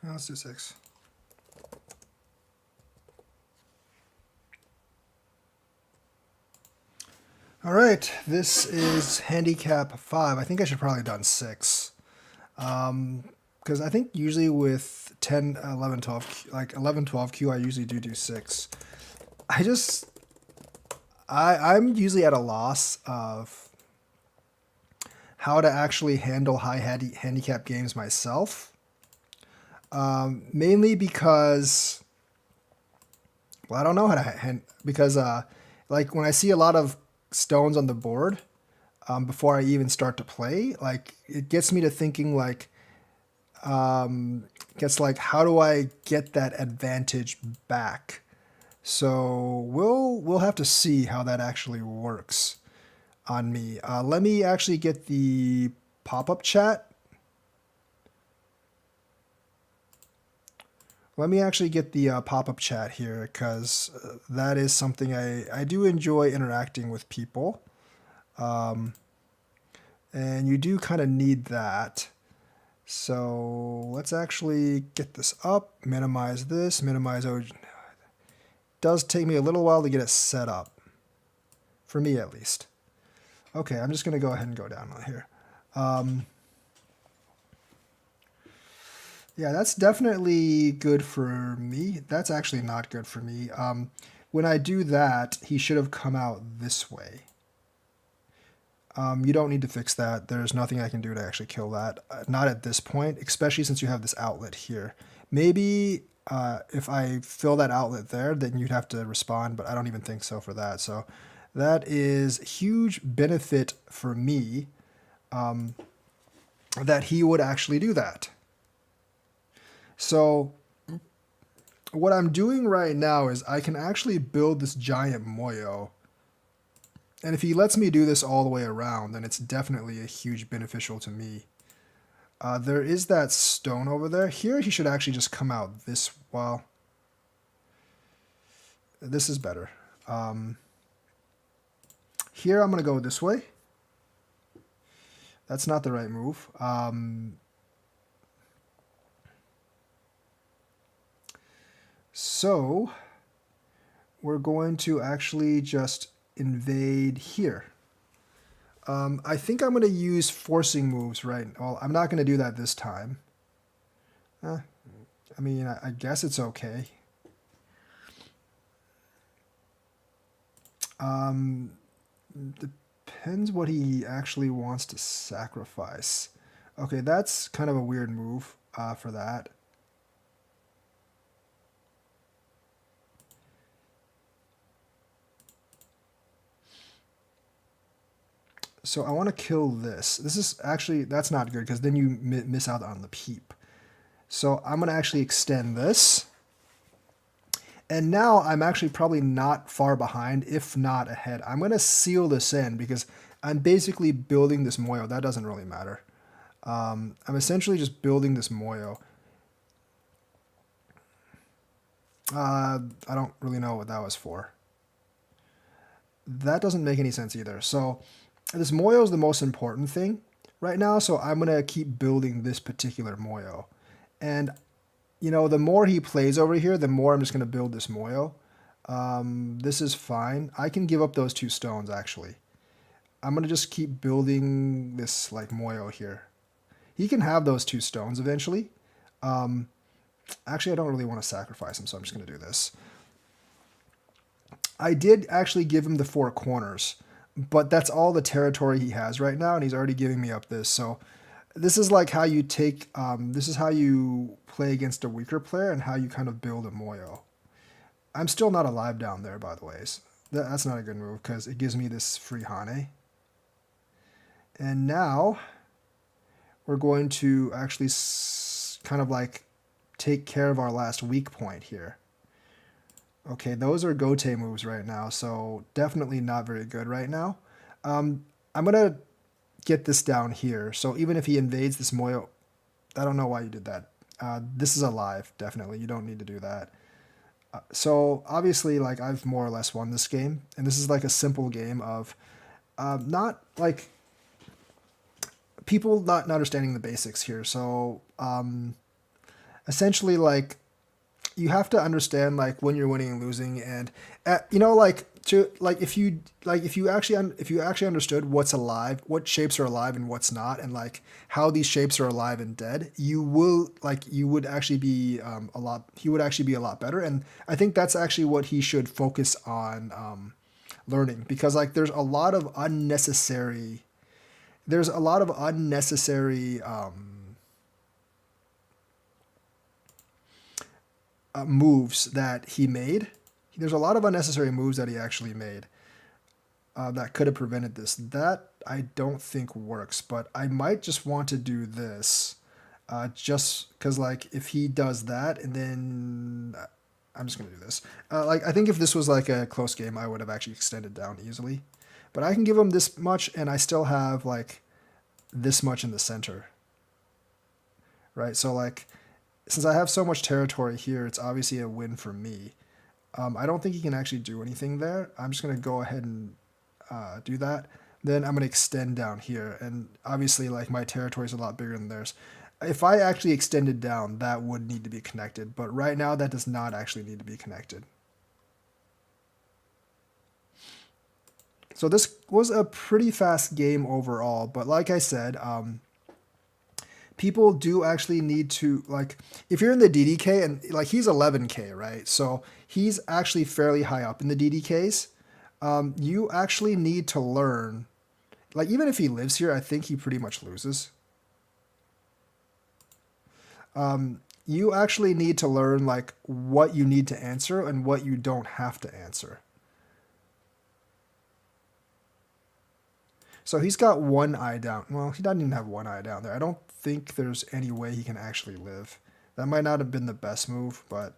Let's do 6. All right, this is handicap 5. I think I should probably have done 6. Because I think usually with 10, 11, 12, like 11, 12Q, I usually do 6. I just, I'm usually at a loss of how to actually handle high handicap games myself. Mainly because, well, I don't know how to because like when I see a lot of stones on the board before I even start to play, like it gets me to thinking like, gets like, how do I get that advantage back? So we'll have to see how that actually works on me. Let me actually get the pop-up chat. Let me actually get the pop-up chat here because that is something I do enjoy interacting with people. And you do kind of need that. So let's actually get this up, minimize this, minimize OG. It does take me a little while to get it set up. For me at least. Okay, I'm just going to go ahead and go down here. Yeah, that's definitely good for me. That's actually not good for me. When I do that, he should have come out this way. You don't need to fix that. There's nothing I can do to actually kill that. Not at this point, especially since you have this outlet here. Maybe if I fill that outlet there, then you'd have to respond, but I don't even think so for that. So that is huge benefit for me that he would actually do that. So what I'm doing right now is I can actually build this giant Moyo. And if he lets me do this all the way around, then it's definitely a huge beneficial to me. There is that stone over there. Here he should actually just come out this, well, this is better. Here I'm going to go this way. That's not the right move. So we're going to actually just invade here. I think I'm going to use forcing moves, right? Well, I'm not going to do that this time. I mean, I guess it's okay. Depends what he actually wants to sacrifice. Okay, that's kind of a weird move for that. So I want to kill this. This is actually, that's not good because then you miss out on the peep. So I'm going to actually extend this. And now I'm actually probably not far behind, if not ahead. I'm going to seal this in because I'm basically building this Moyo. That doesn't really matter. I'm essentially just building this Moyo. I don't really know what that was for. That doesn't make any sense either. So this Moyo is the most important thing right now, so I'm going to keep building this particular Moyo. And, you know, the more he plays over here, the more I'm just going to build this Moyo. This is fine. I can give up those 2 stones, actually. I'm going to just keep building this, like, Moyo here. He can have those 2 stones eventually. Actually, I don't really want to sacrifice him, so I'm just going to do this. I did actually give him the 4 corners, but that's all the territory he has right now, and he's already giving me up this. So this is like how you take, this is how you play against a weaker player and how you kind of build a Moyo. I'm still not alive down there, by the way. So that's not a good move because it gives me this free Hane. And now we're going to actually kind of like take care of our last weak point here. Okay, those are Gote moves right now, so definitely not very good right now. I'm going to get this down here, so even if he invades this Moyo, I don't know why you did that. This is alive, definitely. You don't need to do that. So obviously, like, I've more or less won this game, and this is like a simple game of not like people not understanding the basics here. So essentially like you have to understand like when you're winning and losing, and you know, like to like if you actually if you actually understood what's alive, what shapes are alive and what's not, and like how these shapes are alive and dead, you will like you would actually be a lot he would actually be a lot better. And I think that's actually what he should focus on learning, because like there's a lot of unnecessary moves that he made. There's a lot of unnecessary moves that he actually made that could have prevented this. That I don't think works, but I might just want to do this just because, like, if he does that and then I'm just going to do this. Like, I think if this was like a close game, I would have actually extended down easily. But I can give him this much and I still have like this much in the center, right? So, like, since I have so much territory here, it's obviously a win for me. I don't think he can actually do anything there. I'm just going to go ahead and do that. Then I'm going to extend down here. And obviously, like, my territory is a lot bigger than theirs. If I actually extended down, that would need to be connected. But right now, that does not actually need to be connected. So this was a pretty fast game overall. But like I said, people do actually need to, like, if you're in the DDK and like he's 11K, right? So he's actually fairly high up in the DDKs. You actually need to learn, like, even if he lives here, I think he pretty much loses. You actually need to learn like what you need to answer and what you don't have to answer. So he's got one eye down. Well, he doesn't even have one eye down there. I don't think there's any way he can actually live. That might not have been the best move, but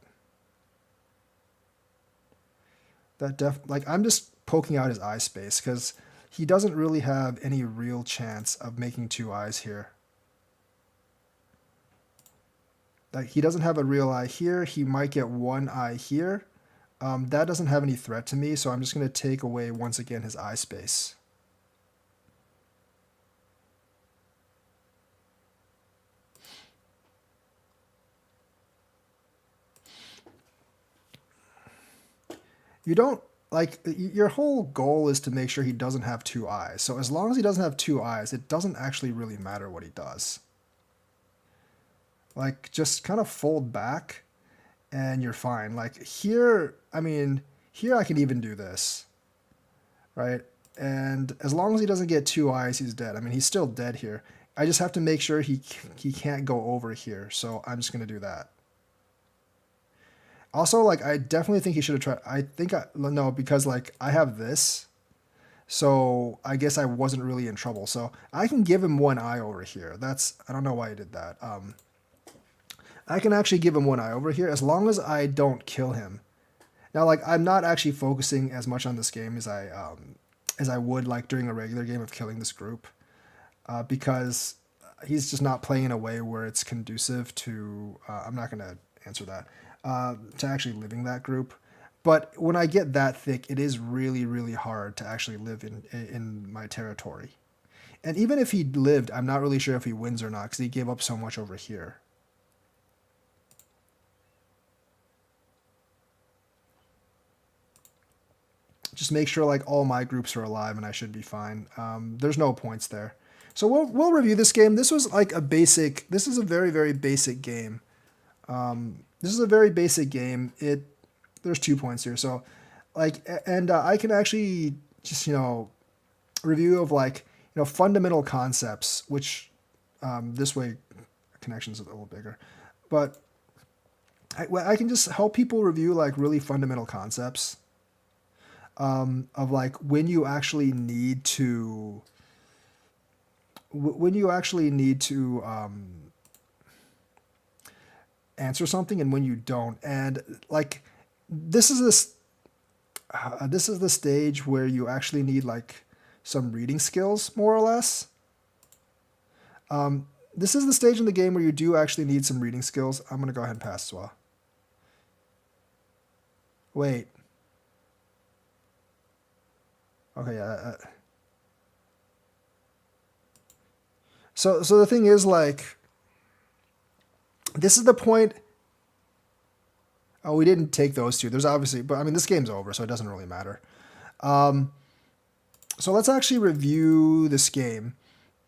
like, I'm just poking out his eye space because he doesn't really have any real chance of making two eyes here. Like, he doesn't have a real eye here. He might get one eye here. That doesn't have any threat to me, so I'm just going to take away once again his eye space. You don't, like, your whole goal is to make sure he doesn't have two eyes. So as long as he doesn't have two eyes, it doesn't actually really matter what he does. Like, just kind of fold back and you're fine. Like, here, I mean, here I can even do this, right? And as long as he doesn't get two eyes, he's dead. I mean, he's still dead here. I just have to make sure he can't go over here. So I'm just going to do that. Also, like, I definitely think he should have tried. I think no, because like I have this, so I guess I wasn't really in trouble. So I can give him one eye over here. I don't know why I did that. I can actually give him one eye over here as long as I don't kill him. Now, like, I'm not actually focusing as much on this game as I would like during a regular game of killing this group, because he's just not playing in a way where it's conducive to. I'm not gonna answer that. To actually living that group. But when I get that thick, it is really, really hard to actually live in my territory. And even if he lived, I'm not really sure if he wins or not because he gave up so much over here. Just make sure like all my groups are alive and I should be fine. There's no points there. So we'll review this game. This was like this is a very, very basic game. This is a very basic game. There's 2 points here. So like, and I can actually just, review of like, fundamental concepts, which this way connections a little bigger, but I can just help people review like really fundamental concepts of like when you actually need to answer something and when you don't. And like this is the stage where you actually need like some reading skills, more or less. This is the stage in the game where you do actually need some reading skills. I'm gonna go ahead and pass as well. Wait. Okay, yeah. So the thing is, like, This is the point. Oh, we didn't take those two. There's obviously, but I mean, this game's over, so it doesn't really matter. So let's actually review this game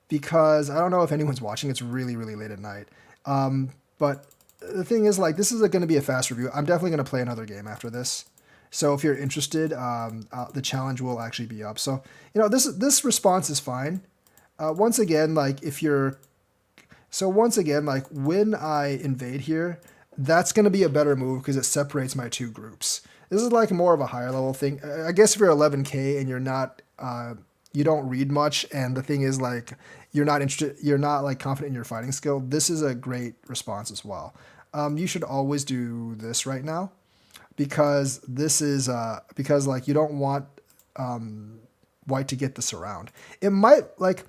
because I don't know if anyone's watching. It's really, really late at night. But the thing is, like, this is going to be a fast review. I'm definitely going to play another game after this. So if you're interested, the challenge will actually be up. So, this response is fine. Once again, like, when I invade here, that's going to be a better move because it separates my two groups. This is like more of a higher level thing. I guess if you're 11K and you're not, you don't read much, and the thing is, like, you're not interested, you're not like confident in your fighting skill, this is a great response as well. You should always do this right now because this is because like you don't want white to get this around. It might like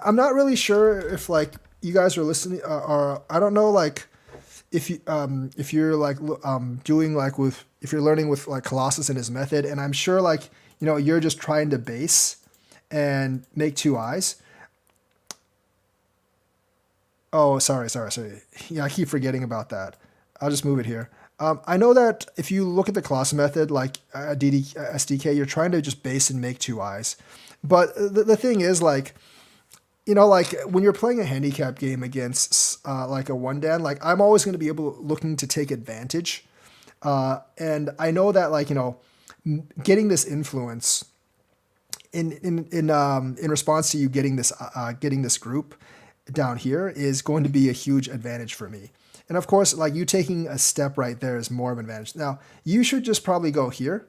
I'm not really sure if like you guys are listening or I don't know like if you're like doing like with if you're learning with like Colossus and his method, and I'm sure like you're just trying to base and make two eyes. Oh, sorry. Yeah, I keep forgetting about that. I'll just move it here. I know that if you look at the Colossus method, like SDK, you're trying to just base and make two eyes. But the thing is, like, like when you're playing a handicap game against like a one dan, like I'm always going to be looking to take advantage. And I know that like, getting this influence in response to you getting this group down here is going to be a huge advantage for me. And of course, like you taking a step right there is more of an advantage. Now, you should just probably go here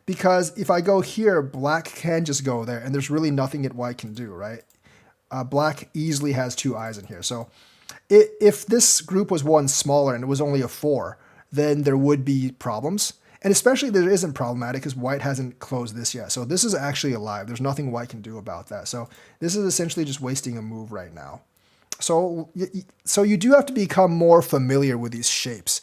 because if I go here, black can just go there and there's really nothing that white can do, right? Black easily has two eyes in here. So if this group was one smaller and it was only a 4, then there would be problems. And especially there isn't problematic because white hasn't closed this yet. So this is actually alive. There's nothing white can do about that. So this is essentially just wasting a move right now. So you do have to become more familiar with these shapes.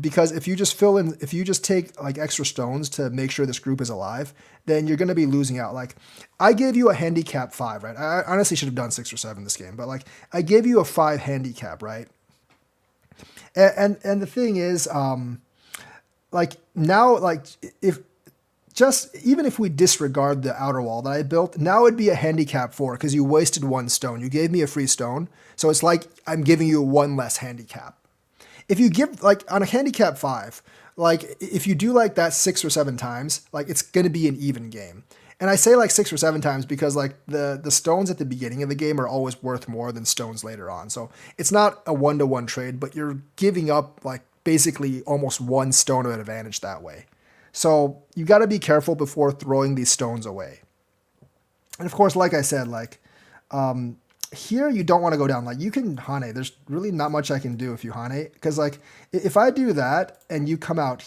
Because if you just take like extra stones to make sure this group is alive, then you're going to be losing out. Like I gave you a handicap 5, right? I honestly should have done 6 or 7 this game, but like I gave you a 5 handicap, right? And the thing is, like now, like even if we disregard the outer wall that I built, now it'd be a handicap 4 because you wasted 1 stone. You gave me a free stone. So it's like I'm giving you 1 less handicap. If you give like on a handicap 5, like if you do like that 6 or 7 times, like it's going to be an even game. And I say like 6 or 7 times because like the stones at the beginning of the game are always worth more than stones later on. So it's not a 1-to-1 trade, but you're giving up like basically almost 1 stone of advantage that way. So you got to be careful before throwing these stones away. And of course, like I said, like here you don't want to go down. Like you can Hane. There's really not much I can do if you Hane. Because like if I do that and you come out,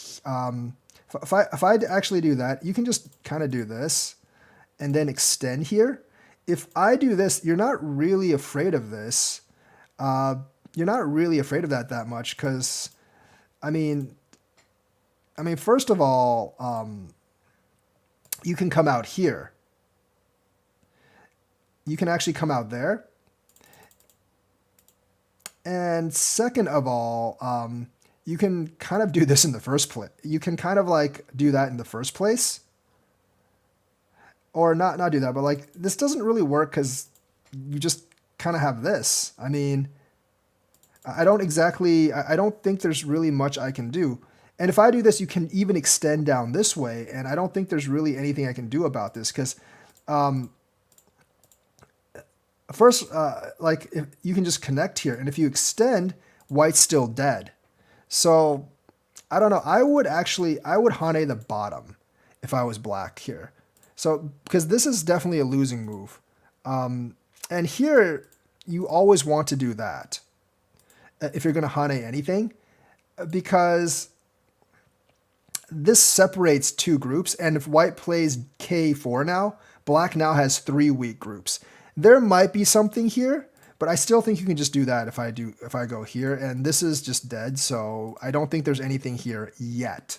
if I actually do that, you can just kind of do this and then extend here. If I do this, you're not really afraid of this. You're not really afraid of that much because, I mean, first of all, you can come out here. You can actually come out there. And second of all, you can kind of do this in the first place. You can kind of like do that in the first place. Or not do that, but like this doesn't really work because you just kind of have this. I mean, I don't think there's really much I can do. And if I do this, you can even extend down this way. And I don't think there's really anything I can do about this because first, like if you can just connect here. And if you extend, white's still dead. So I don't know. I would Hane the bottom if I was black here. So because this is definitely a losing move. And here you always want to do that if you're going to Hane anything because this separates 2 groups, and if white plays K4 now, black now has 3 weak groups. There might be something here, but I still think you can just do that if I go here, and this is just dead, so I don't think there's anything here yet.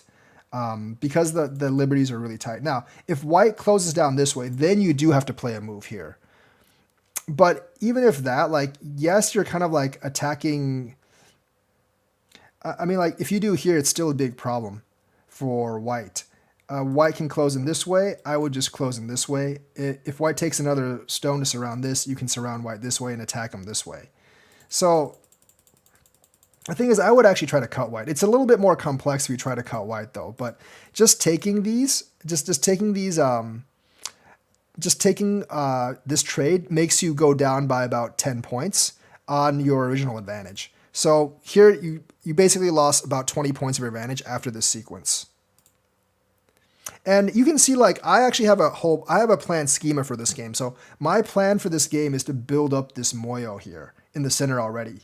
Because the liberties are really tight. Now, if white closes down this way, then you do have to play a move here. But even if that, like, yes, you're kind of like attacking I mean, like, if you do here, it's still a big problem for white. White can close in this way. I would just close in this way. If white takes another stone to surround this, you can surround white this way and attack him this way. So the thing is, I would actually try to cut white. It's a little bit more complex if you try to cut white, though. But just taking these, just taking these, just taking this trade makes you go down by about 10 points on your original advantage. So here you basically lost about 20 points of advantage after this sequence. And you can see, like, I actually have a planned schema for this game. So my plan for this game is to build up this moyo here in the center already.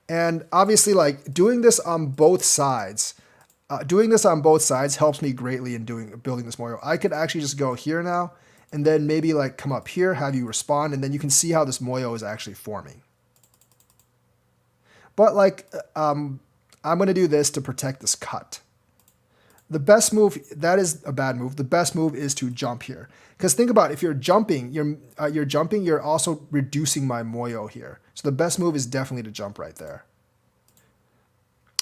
And obviously, like, doing this on both sides helps me greatly in building this moyo. I could actually just go here now, and then maybe like come up here, have you respond, and then you can see how this moyo is actually forming. But like, I'm going to do this to protect this cut. The best move, that is a bad move. The best move is to jump here. Because think about it, if you're jumping, you're also reducing my moyo here. So the best move is definitely to jump right there.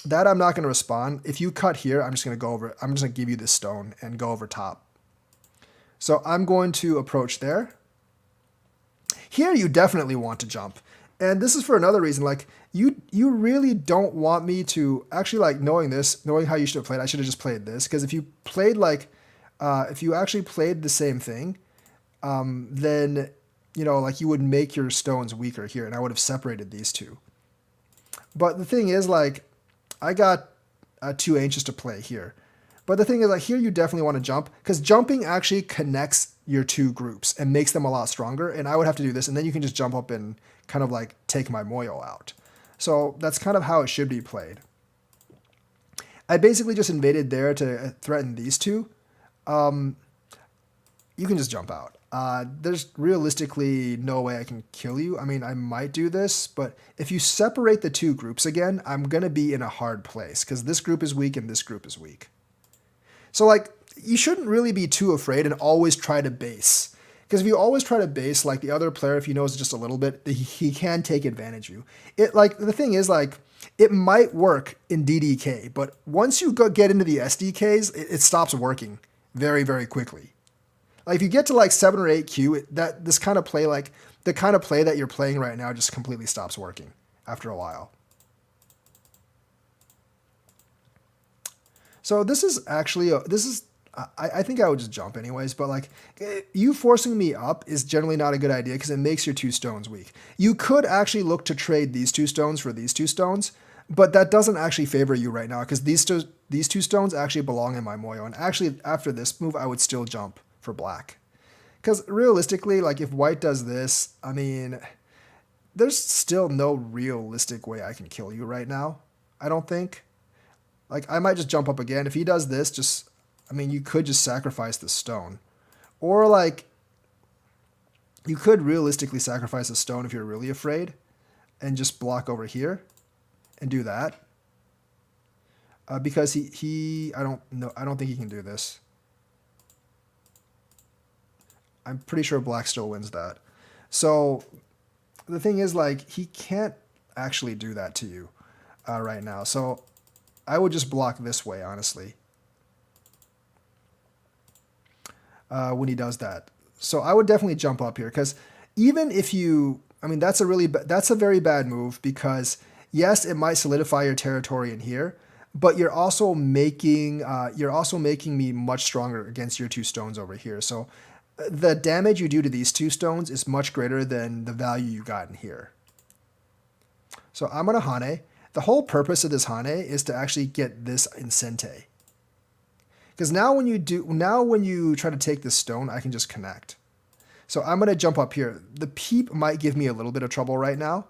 That I'm not going to respond. If you cut here, I'm just going to give you this stone and go over top. So I'm going to approach there. Here you definitely want to jump. And this is for another reason. Like, you really don't want me to actually, like, knowing how you should have played, I should have just played this. Because if you played like, if you actually played the same thing, then, you know, like, you would make your stones weaker here, and I would have separated these two. But the thing is, like, I got 2 anxious to play here. But the thing is, like, here you definitely want to jump, because jumping actually connects your two groups and makes them a lot stronger. And I would have to do this, and then you can just jump up and kind of like take my moyo out. So that's kind of how it should be played. I basically just invaded there to threaten these two. You can just jump out. There's realistically no way I can kill you. I mean, I might do this, but if you separate the two groups again, I'm going to be in a hard place because this group is weak and this group is weak. So, like, you shouldn't really be too afraid and always try to base. Because if you always try to base, like, the other player, if he knows just a little bit, he can take advantage of you. Like, the thing is, like, it might work in DDK, but once you get into the SDKs, it stops working very, very quickly. Like, if you get to like 7 or 8 Q, this kind of play, like the kind of play that you're playing right now, just completely stops working after a while. So this is actually I think I would just jump anyways, but like, you forcing me up is generally not a good idea because it makes your 2 stones weak. You could actually look to trade these 2 stones for these 2 stones, but that doesn't actually favor you right now because these 2 stones actually belong in my moyo. And actually, after this move, I would still jump for black. Because realistically, like, if white does this, I mean, there's still no realistic way I can kill you right now, I don't think. Like, I might just jump up again. If he does this, I mean, you could just sacrifice the stone. Or, like, you could realistically sacrifice a stone if you're really afraid and just block over here and do that. Because I don't think he can do this. I'm pretty sure black still wins that. So the thing is, like, he can't actually do that to you right now. So I would just block this way, honestly, when he does that. So I would definitely jump up here because even if you, I mean, that's a very bad move because yes, it might solidify your territory in here, but you're also making me much stronger against your 2 stones over here. So the damage you do to these 2 stones is much greater than the value you got in here. So I'm gonna Hane. The whole purpose of this Hane is to actually get this in Sente. Because now when you try to take this stone, I can just connect. So I'm gonna jump up here. The peep might give me a little bit of trouble right now.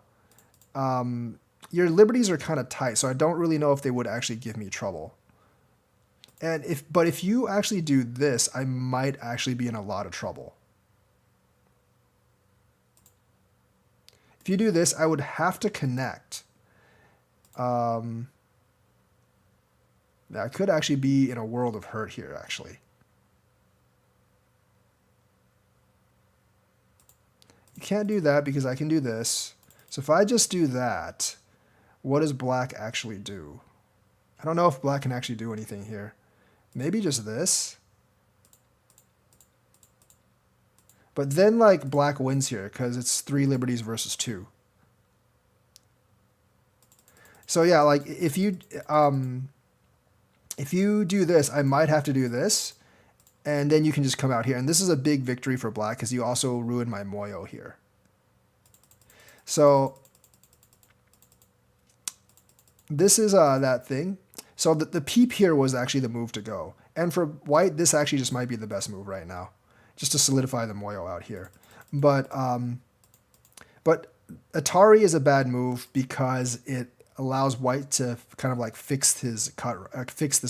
Your liberties are kind of tight, so I don't really know if they would actually give me trouble. But if you actually do this, I might actually be in a lot of trouble. If you do this, I would have to connect. I could actually be in a world of hurt here, actually. You can't do that because I can do this. So if I just do that, What does black actually do? I don't know if black can actually do anything here. Maybe just this. But then, like, black wins here because it's 3 liberties versus 2. So yeah, like if you do this, I might have to do this, and then you can just come out here. And this is a big victory for black because you also ruined my moyo here. So this is that thing. So the peep here was actually the move to go. And for white, this actually just might be the best move right now, just to solidify the moyo out here. But Atari is a bad move because it allows white to kind of like fix this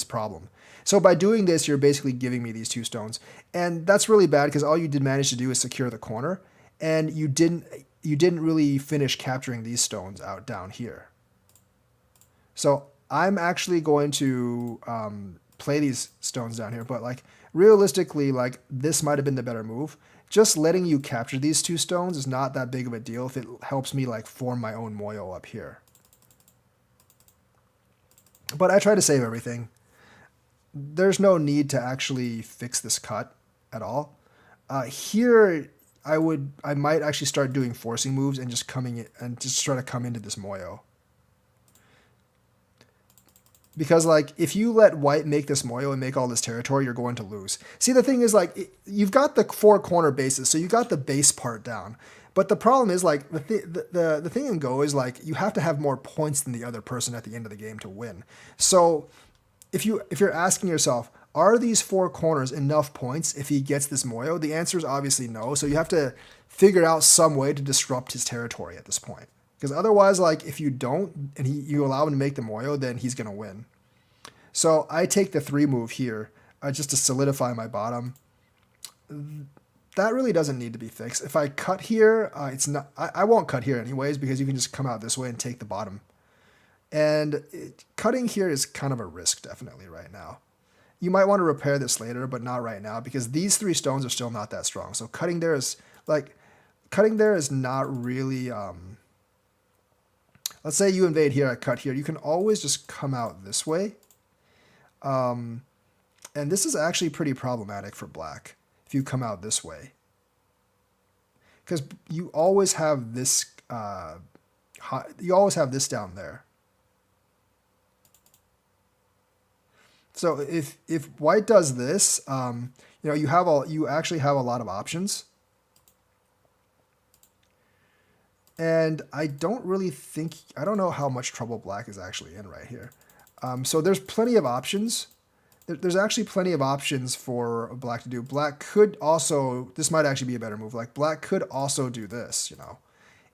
problem. So by doing this, you're basically giving me these 2 stones, and that's really bad because all you did manage to do is secure the corner, and you didn't really finish capturing these stones out down here. So I'm actually going to play these stones down here, but like realistically, like this might have been the better move. Just letting you capture these 2 stones is not that big of a deal if it helps me like form my own moyo up here. But I try to save everything. There's no need to actually fix this cut at all. Here, I might actually start doing forcing moves and just try to come into this moyo. Because like if you let white make this moyo and make all this territory, you're going to lose. See, the thing is like you've got the 4 corner bases, so you got the base part down. But the problem is like the thing in Go is like you have to have more points than the other person at the end of the game to win. So if you're asking yourself, are these 4 corners enough points if he gets this moyo? The answer is obviously no. So you have to figure out some way to disrupt his territory at this point. Because otherwise, like if you don't and you allow him to make the moyo, then he's gonna win. So I take the 3 move here just to solidify my bottom. That really doesn't need to be fixed. If I cut here, it's not. I won't cut here anyways because you can just come out this way and take the bottom. And cutting here is kind of a risk definitely right now. You might want to repair this later, but not right now because these 3 stones are still not that strong. So cutting there is not really. Let's say you invade here, I cut here. You can always just come out this way. And this is actually pretty problematic for black if you come out this way. Because you always have this down there. So if white does this, you actually have a lot of options. And I don't know how much trouble black is actually in right here. So there's plenty of options. There's actually plenty of options for black to do. Black could also, this might actually be a better move, like black could also do this,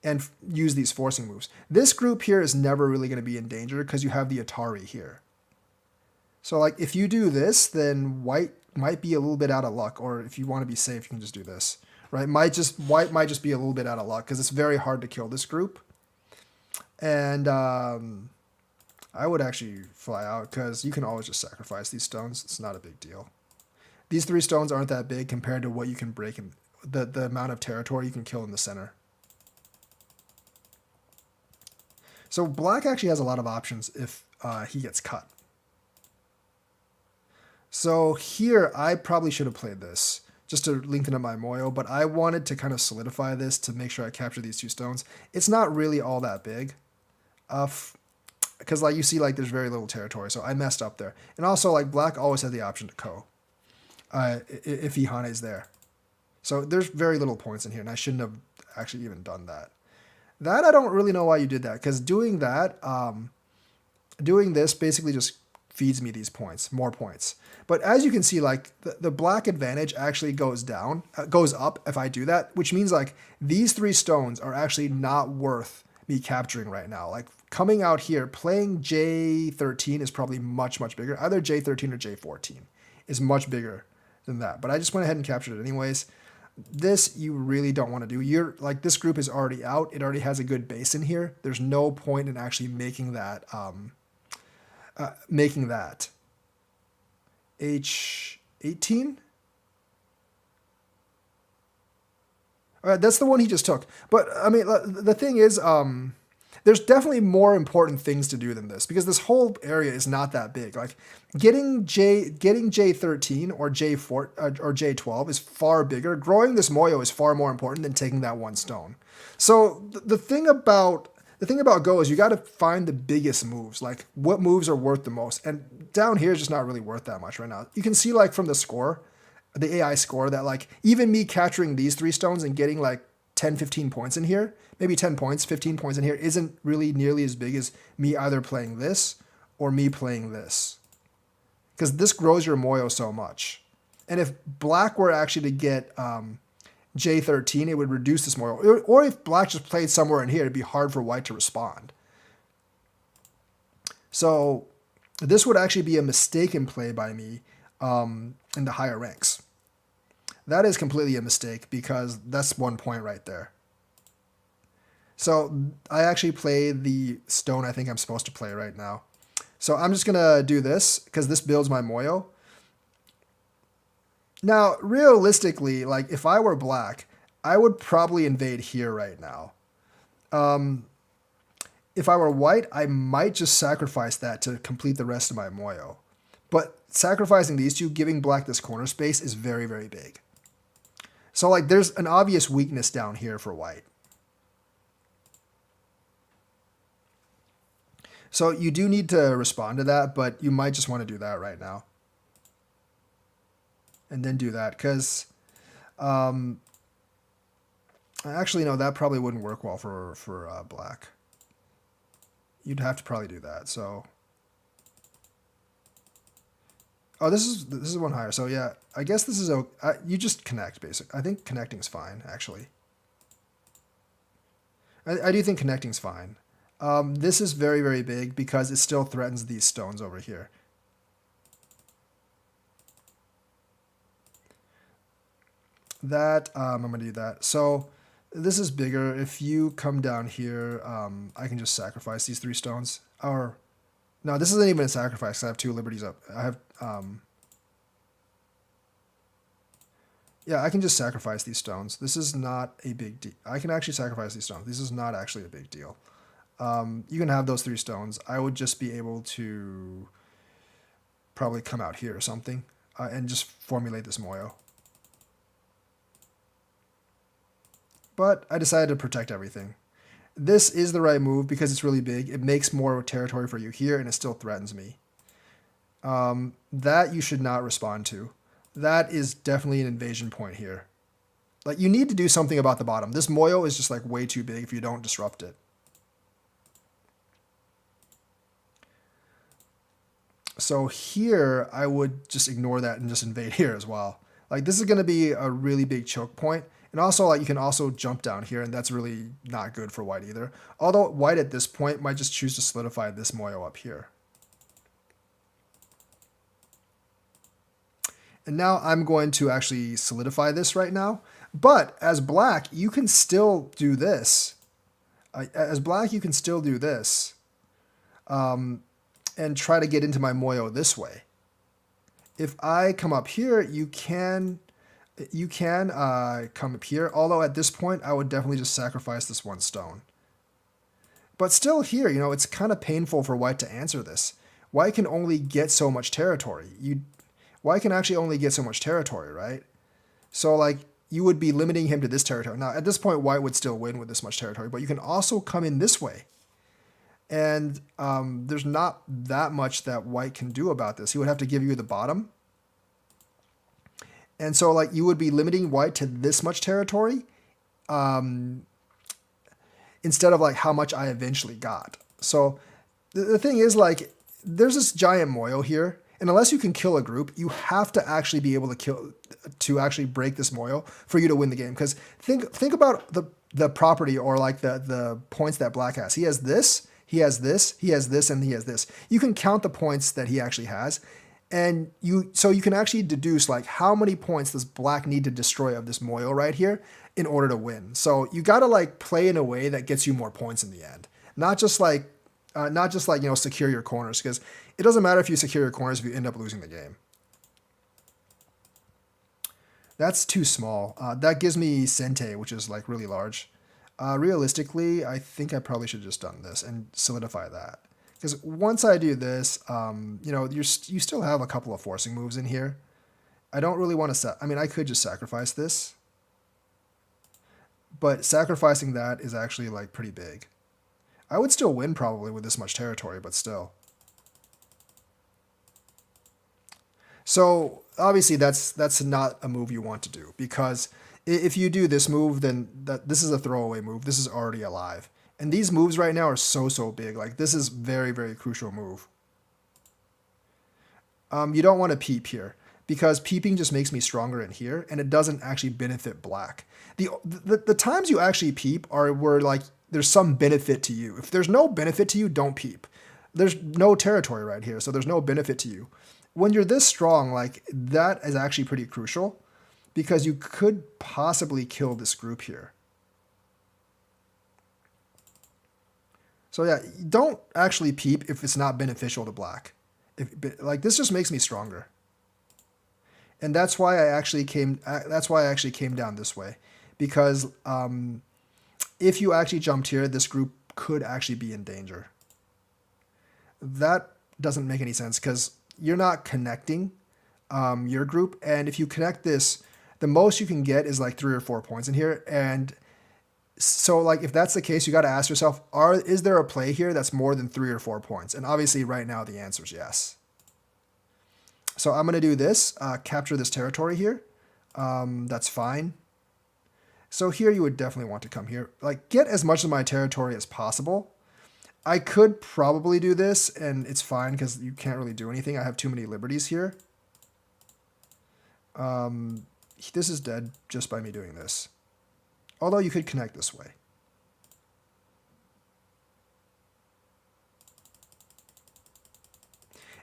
and use these forcing moves. This group here is never really going to be in danger because you have the Atari here. So like if you do this, then white might be a little bit out of luck, or if you want to be safe, you can just do this. Right? White might just be a little bit out of luck because it's very hard to kill this group. And I would actually fly out because you can always just sacrifice these stones. It's not a big deal. These 3 stones aren't that big compared to what you can break in the amount of territory you can kill in the center. So black actually has a lot of options if he gets cut. So here I probably should have played this just to lengthen up my moyo, but I wanted to kind of solidify this to make sure I capture these 2 stones. It's not really all that big. Because like you see, like there's very little territory, so I messed up there. And also, like black always had the option to ko if he Hane's there. So there's very little points in here, and I shouldn't have actually even done that. That I don't really know why you did that, because doing that, doing this basically just feeds me these points, more points. But as you can see, like the black advantage actually goes up if I do that, which means like these 3 stones are actually not worth me capturing right now. Like coming out here, playing J13 is probably much, much bigger. Either J13 or J14 is much bigger than that. But I just went ahead and captured it anyways. This you really don't want to do. You're like, this group is already out. It already has a good base in here. There's no point in actually making that H18. All right, that's the one he just took. But I mean, the thing is, there's definitely more important things to do than this because this whole area is not that big. Like getting J13 or J4 or J12 is far bigger. Growing this Moyo is far more important than taking that one stone. So the thing about Go is you got to find the biggest moves, like what moves are worth the most. And down here is just not really worth that much right now. You can see like from the score, the AI score, that like even me capturing these 3 stones and getting like 10, 15 points in here, maybe 10 points, 15 points in here, isn't really nearly as big as me either playing this or me playing this. Because this grows your Moyo so much. And if black were actually to get J13, it would reduce this Moyo. Or if black just played somewhere in here, it'd be hard for white to respond. So this would actually be a mistaken play by me in the higher ranks. That is completely a mistake because that's 1 point right there. So I actually play the stone I think I'm supposed to play right now. So I'm just going to do this because this builds my Moyo. Now, realistically, like if I were black, I would probably invade here right now. If I were white, I might just sacrifice that to complete the rest of my Moyo. But sacrificing these two, giving black this corner space is very, very big. So like there's an obvious weakness down here for white. So you do need to respond to that, but you might just want to do that right now. And then do that, because actually, no, that probably wouldn't work well for black. You'd have to probably do that, so... Oh, this is one higher, so yeah, I guess this is... you just connect, basically. I think connecting's fine, actually. I do think connecting's fine. This is very, very big because it still threatens these stones over here. That, I'm going to do that. So this is bigger. If you come down here, I can just sacrifice these 3 stones. Or, no, this isn't even a sacrifice. I have 2 liberties up. I have, yeah, I can just sacrifice these stones. This is not a big deal. I can actually sacrifice these stones. This is not actually a big deal. You can have those 3 stones. I would just be able to probably come out here or something and just formulate this Moyo. But I decided to protect everything. This is the right move because it's really big. It makes more territory for you here, and it still threatens me. That you should not respond to. That is definitely an invasion point here. Like, you need to do something about the bottom. This Moyo is just like way too big if you don't disrupt it. So here, I would just ignore that and just invade here as well. Like, this is going to be a really big choke point. And also, like, you can also jump down here, and that's really not good for white either. Although white at this point might just choose to solidify this Moyo up here. And now I'm going to actually solidify this right now. But as black, you can still do this. As black, you can still do this. And try to get into my Moyo this way. If I come up here, you can come up here, although at this point I would definitely just sacrifice this 1 stone. But still here, you know, it's kind of painful for white to answer this. White can only get so much territory. White can actually only get so much territory, right? So like you would be limiting him to this territory. Now at this point white would still win with this much territory, but you can also come in this way. And there's not that much that white can do about this. He would have to give you the bottom. And so like you would be limiting white to this much territory instead of like how much I eventually got. So the thing is, like, there's this giant Moyo here, and unless you can kill a group, you have to actually be able to actually break this Moyo for you to win the game. Because think about the property, or like the points that black has. He has this, he has this, he has this, and he has this. You can count the points that he actually has. And so you can actually deduce like how many points does black need to destroy of this Moyo right here in order to win. So you got to like play in a way that gets you more points in the end. Not just like, you know, secure your corners, because it doesn't matter if you secure your corners if you end up losing the game. That's too small. That gives me Sente, which is like really large. Realistically, I think I probably should have just done this and solidify that. Because once I do this, you know, you still have a couple of forcing moves in here. I don't really want to I mean, I could just sacrifice this, but sacrificing that is actually like pretty big. I would still win probably with this much territory, but still. So obviously that's not a move you want to do, because if you do this move, then this is a throwaway move. This is already alive. And these moves right now are so big. Like, this is very crucial move. You don't want to peep here, because peeping just makes me stronger in here, and it doesn't actually benefit black. The times you actually peep are where like there's some benefit to you. If there's no benefit to you, don't peep. There's no territory right here, so there's no benefit to you. When you're this strong, like, that is actually pretty crucial, because you could possibly kill this group here. So yeah, don't actually peep if it's not beneficial to black. Like, this just makes me stronger. And that's why I actually came down this way, because if you actually jumped here, this group could actually be in danger. That doesn't make any sense, because you're not connecting your group, and if you connect this, the most you can get is like 3 or 4 points in here. And so, like, if that's the case, you got to ask yourself, is there a play here that's more than 3 or 4 points? And obviously right now the answer is yes. So I'm going to do this, capture this territory here. That's fine. So here you would definitely want to come here. Like, get as much of my territory as possible. I could probably do this, and it's fine because you can't really do anything. I have too many liberties here. This is dead just by me doing this. Although you could connect this way.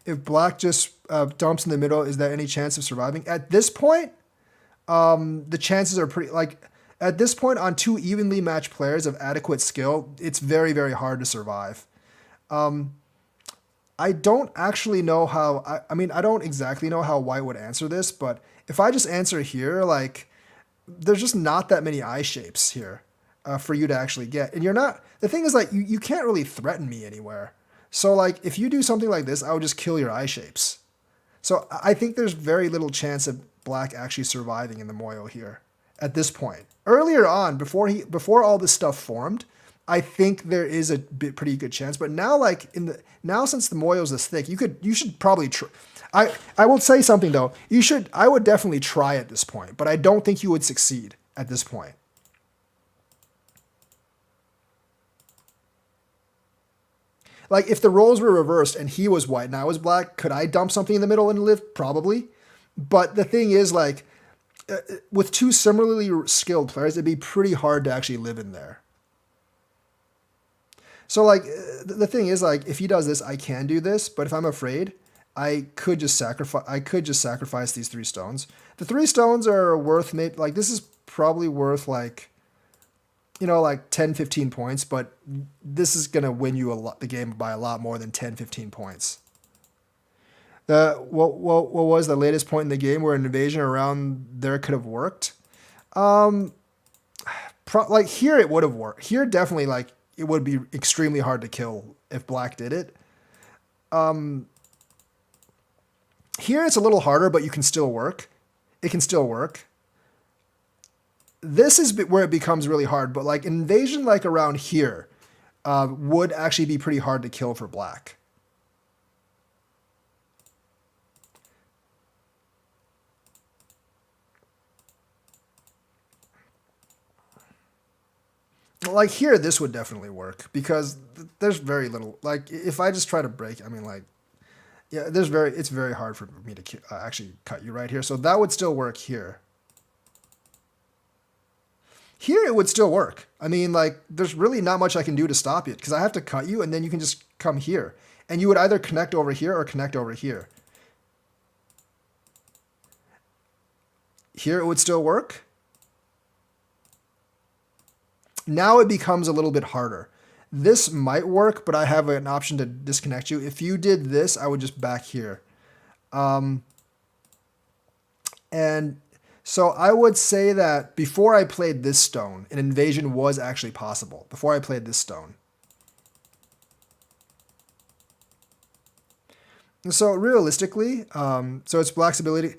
If black just dumps in the middle, is there any chance of surviving? At this point, the chances are pretty, like, at this point on 2 evenly matched players of adequate skill, it's very hard to survive. I don't actually know how, I mean, I don't exactly know how white would answer this, but if I just answer here, like, there's just not that many eye shapes here for you to actually get. And you're not, the thing is, like, you can't really threaten me anywhere. So, like, if you do something like this, I would just kill your eye shapes. So I think there's very little chance of black actually surviving in the Moyo here at this point. Earlier on, before all this stuff formed, I think there is a pretty good chance. But now, like, now since the Moyo's this thick, you should probably try. I will say something though. I would definitely try at this point, but I don't think you would succeed at this point. Like, if the roles were reversed and he was white and I was black, could I dump something in the middle and live? Probably. But the thing is, like, with 2 similarly skilled players, it'd be pretty hard to actually live in there. So, like, the thing is, like, if he does this, I can do this, but if I'm afraid, I could just sacrifice these 3 stones. The 3 stones are worth, maybe, like, this is probably worth, like, you know, like 10, 15 points, but this is going to win you the game by a lot more than 10, 15 points. What was the latest point in the game where an invasion around there could have worked? Like, here it would have worked. Here, definitely, like, it would be extremely hard to kill if black did it. Here it's a little harder, but you can still work. It can still work. This is where it becomes really hard, but, like, invasion, like, around here would actually be pretty hard to kill for black. Like, here, this would definitely work, because there's very little, like, if I just try to break, I mean, like, yeah, it's very hard for me to actually cut you right here. So that would still work here. Here it would still work. I mean, like, there's really not much I can do to stop it, because I have to cut you, and then you can just come here. And you would either connect over here or connect over here. Here it would still work. Now it becomes a little bit harder. This might work, but I have an option to disconnect you. If you did this, I would just back here. And So I would say that before I played this stone, an invasion was actually possible. Before I played this stone. So realistically, so it's black's ability.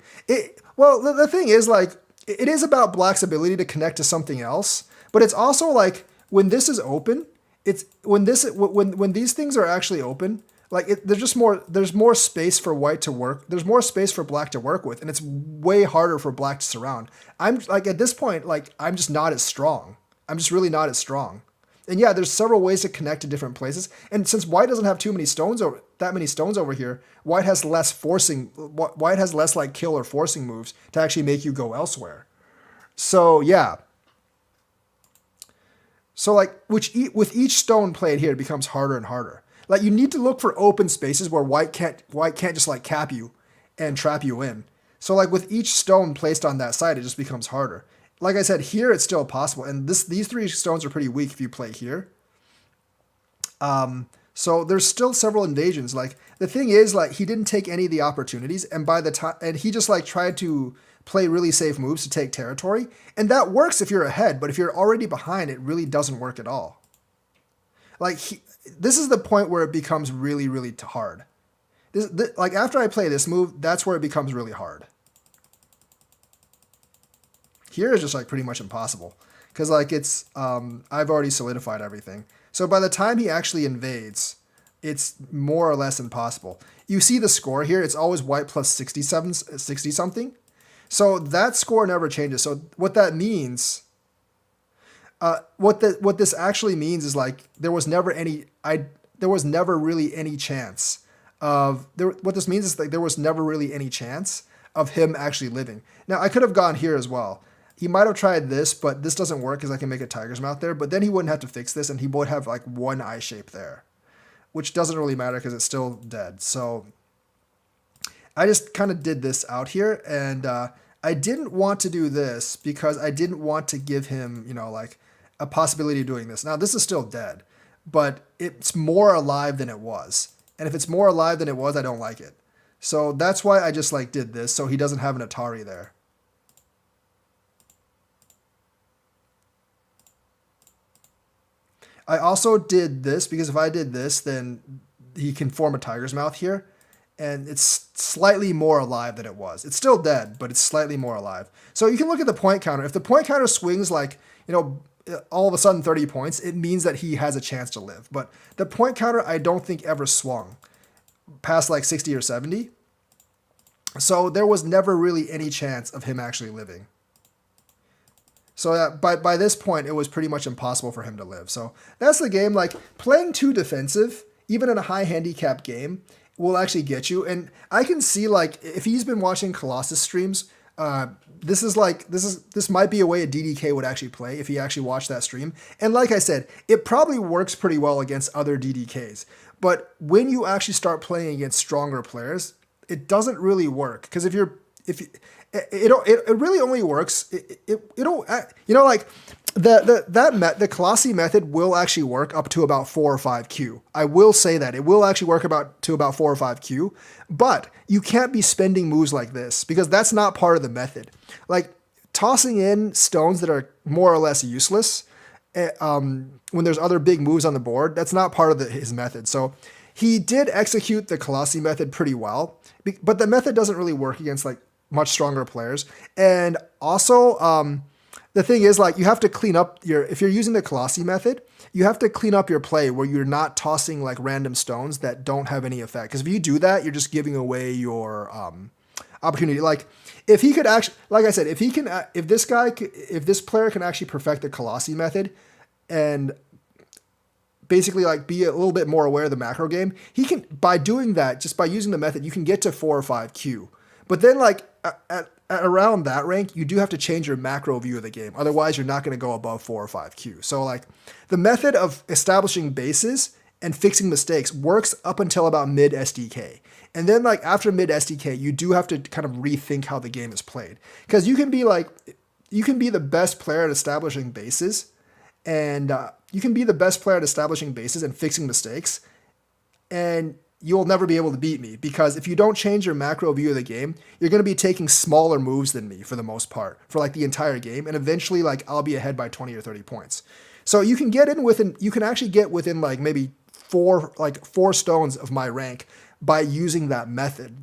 Well, the thing is like it is about black's ability to connect to something else, but it's also like when this is open, it's when these things are actually open, like there's just more space for white to work. There's more space for black to work with, and it's way harder for black to surround. I'm like at this point, like I'm just not as strong. I'm just really not as strong. And yeah, there's several ways to connect to different places. And since white doesn't have too many stones over that many stones over here, white has less forcing. White has less like kill or forcing moves to actually make you go elsewhere. So yeah. So like with each stone played here, it becomes harder and harder. Like you need to look for open spaces where white can't just like cap you and trap you in. So like with each stone placed on that side, it just becomes harder. Like I said, here it's still possible, and these three stones are pretty weak if you play here. So there's still several invasions. Like the thing is, like he didn't take any of the opportunities, and by the time, and he just like tried to play really safe moves to take territory, and that works if you're ahead. But if you're already behind, it really doesn't work at all. Like this is the point where it becomes really, really hard. Like after I play this move, that's where it becomes really hard. Here is just like pretty much impossible because like it's I've already solidified everything. So by the time he actually invades, it's more or less impossible. You see the score here; it's always white plus 60 something. So that score never changes. So what that means, what this actually means is like there was never really any chance of there. What this means is like there was never really any chance of him actually living. Now I could have gone here as well. He might have tried this, but this doesn't work because I can make a tiger's mouth there. But then he wouldn't have to fix this, and he would have like one eye shape there, which doesn't really matter because it's still dead. So I just kind of did this out here, and I didn't want to do this because I didn't want to give him, like a possibility of doing this. Now this is still dead, but it's more alive than it was. And if it's more alive than it was, I don't like it. So that's why I just like did this, so he doesn't have an Atari there. I also did this because if I did this, then he can form a tiger's mouth here. And it's slightly more alive than it was. It's still dead, but it's slightly more alive. So you can look at the point counter. If the point counter swings like, all of a sudden 30 points, it means that he has a chance to live. But the point counter, I don't think ever swung past like 60 or 70. So there was never really any chance of him actually living. So by this point, it was pretty much impossible for him to live. So that's the game. Like playing too defensive, even in a high handicap game, will actually get you. And I can see like if he's been watching Colossus streams, this might be a way a DDK would actually play if he actually watched that stream. And like I said, it probably works pretty well against other DDKs. But when you actually start playing against stronger players, it doesn't really work because it really only works. Like the Colossi method will actually work up to about 4 or 5 Q. I will say that it will actually work to about 4 or 5 Q, but you can't be spending moves like this because that's not part of the method. Like tossing in stones that are more or less useless when there's other big moves on the board, that's not part of his method. So he did execute the Colossi method pretty well, but the method doesn't really work against like much stronger players. And also, the thing is like you have to clean up if you're using the Colossi method, you have to clean up your play where you're not tossing like random stones that don't have any effect. Because if you do that, you're just giving away your opportunity. Like if he could actually, like I said, if this player can actually perfect the Colossi method and basically like be a little bit more aware of the macro game, he can, by doing that, just by using the method, you can get to 4 or 5 Q. But then like at around that rank, you do have to change your macro view of the game. Otherwise, you're not going to go above 4 or 5 Q. So like the method of establishing bases and fixing mistakes works up until about mid SDK. And then like after mid SDK, you do have to kind of rethink how the game is played. Because you can be the best player at establishing bases and fixing mistakes. And you'll never be able to beat me, because if you don't change your macro view of the game, you're going to be taking smaller moves than me for the most part for like the entire game, and eventually like I'll be ahead by 20 or 30 points. So you can get in within, you can actually get within like maybe four stones of my rank by using that method.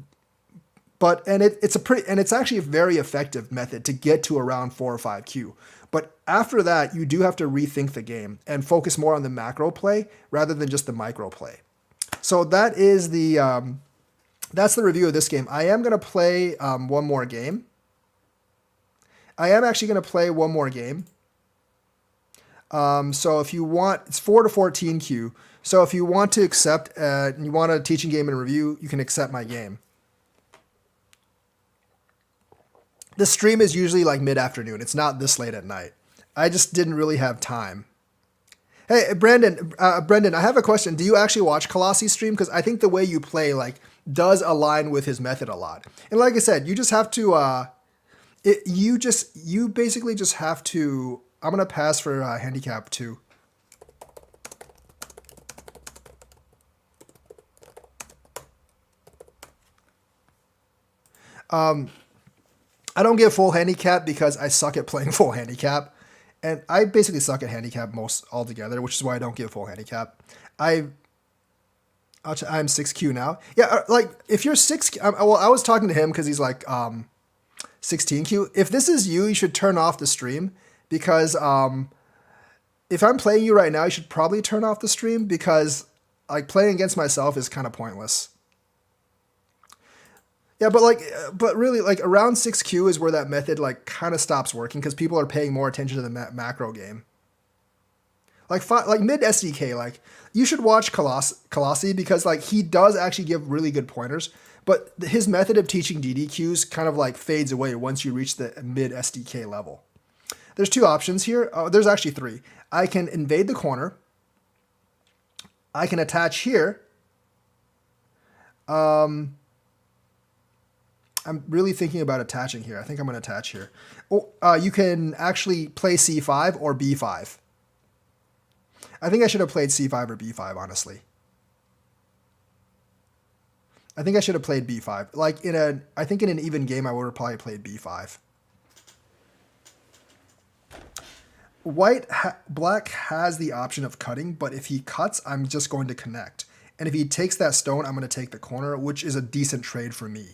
But it's actually a very effective method to get to around 4 or 5Q. But after that, you do have to rethink the game and focus more on the macro play rather than just the micro play. So that's the review of this game. I am going to play one more game. I am actually going to play one more game. So if you want, it's 4 to 14Q. So if you want to accept, and you want a teaching game and review, you can accept my game. The stream is usually like mid-afternoon. It's not this late at night. I just didn't really have time. Hey, Brendan, I have a question. Do you actually watch Colossi stream? Because I think the way you play like does align with his method a lot. And like I said, you just have to, you basically just have to. I'm gonna pass for handicap 2. I don't get full handicap because I suck at playing full handicap. And I basically suck at handicap most altogether, which is why I don't get full handicap. I'm 6Q now. Yeah, like if you're 6, well, I was talking to him because he's like 16Q. If this is you, you should turn off the stream because if I'm playing you right now, you should probably turn off the stream because like playing against myself is kind of pointless. Yeah, but really, like around 6Q is where that method like kind of stops working because people are paying more attention to the macro game. Like mid SDK, like you should watch Colossi because like he does actually give really good pointers, but his method of teaching DDQs kind of like fades away once you reach the mid SDK level. There's 2 options here. There's actually 3. I can invade the corner. I can attach here. I'm really thinking about attaching here. I think I'm going to attach here. Oh, you can actually play C5 or B5. I think I should have played C5 or B5, honestly. I think I should have played B5. I think in an even game, I would have probably played B5. Black has the option of cutting, but if he cuts, I'm just going to connect. And if he takes that stone, I'm going to take the corner, which is a decent trade for me.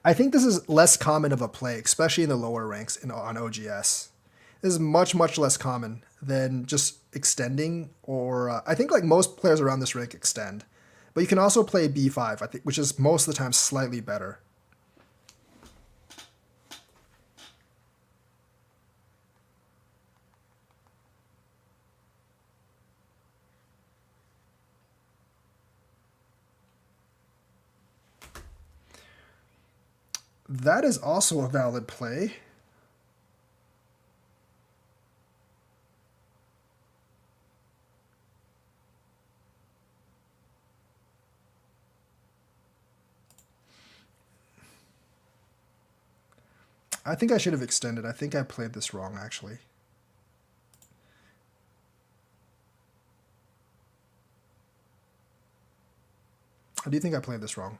I think this is less common of a play, especially in the lower ranks on OGS. This is much, much less common than just extending, or I think like most players around this rank extend. But you can also play B5, I think, which is most of the time slightly better. That is also a valid play. I think I should have extended. I think I played this wrong, actually. I do think I played this wrong.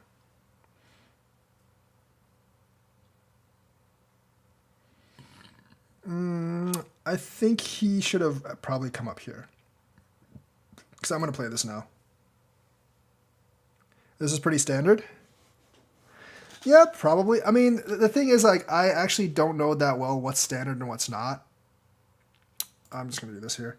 I think he should have probably come up here. Because I'm going to play this now. This is pretty standard. Yeah, probably. I mean, the thing is, like, I actually don't know that well what's standard and what's not. I'm just going to do this here.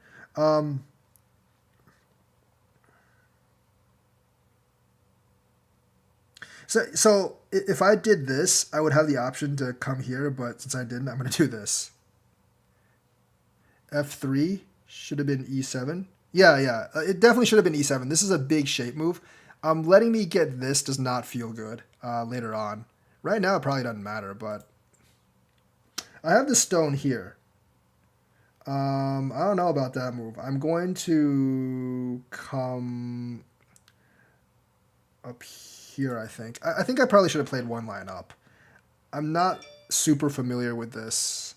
So if I did this, I would have the option to come here, but since I didn't, I'm going to do this. F3 should have been E7. Yeah, it definitely should have been E7. This is a big shape move. Letting me get this does not feel good later on. Right now, it probably doesn't matter, but I have the stone here. I don't know about that move. I'm going to come up here, I think. I think I probably should have played one line up. I'm not super familiar with this.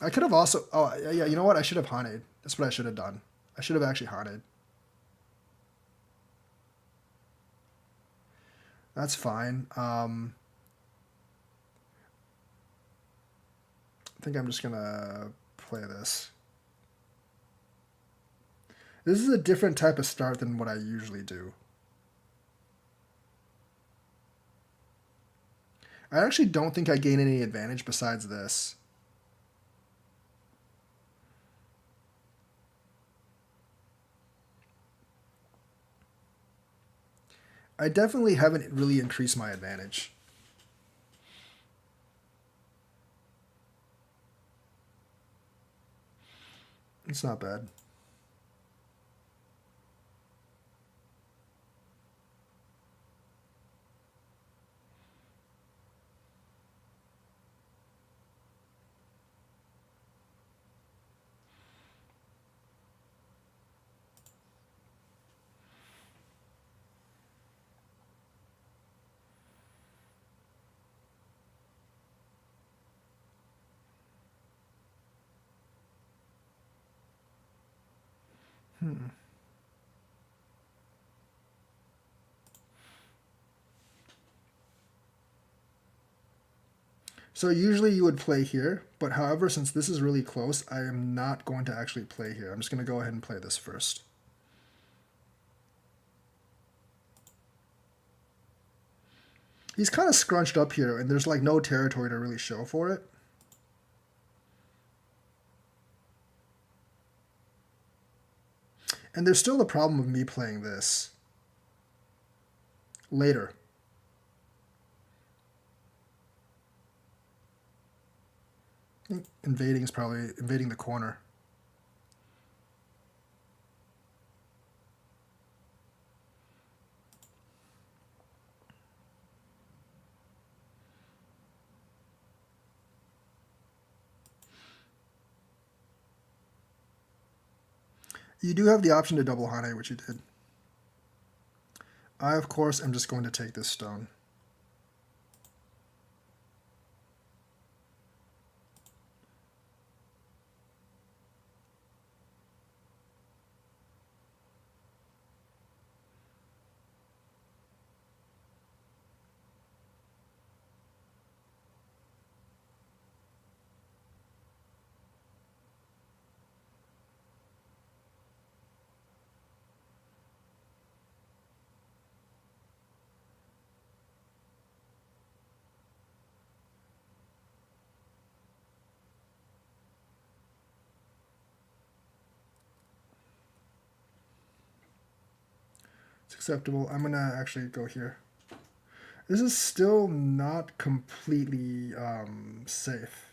I could have also... Oh, yeah, you know what? I should have haunted. That's what I should have done. I should have actually haunted. That's fine. I think I'm just going to play this. This is a different type of start than what I usually do. I actually don't think I gain any advantage besides this. I definitely haven't really increased my advantage. It's not bad. So usually you would play here, but however, since this is really close, I am not going to actually play here. I'm just going to go ahead and play this first. He's kind of scrunched up here, and there's like no territory to really show for it. And there's still the problem of me playing this later. I think invading is probably invading the corner. You do have the option to double Hane, which you did. I, of course, am just going to take this stone. It's acceptable. I'm going to actually go here. This is still not completely safe.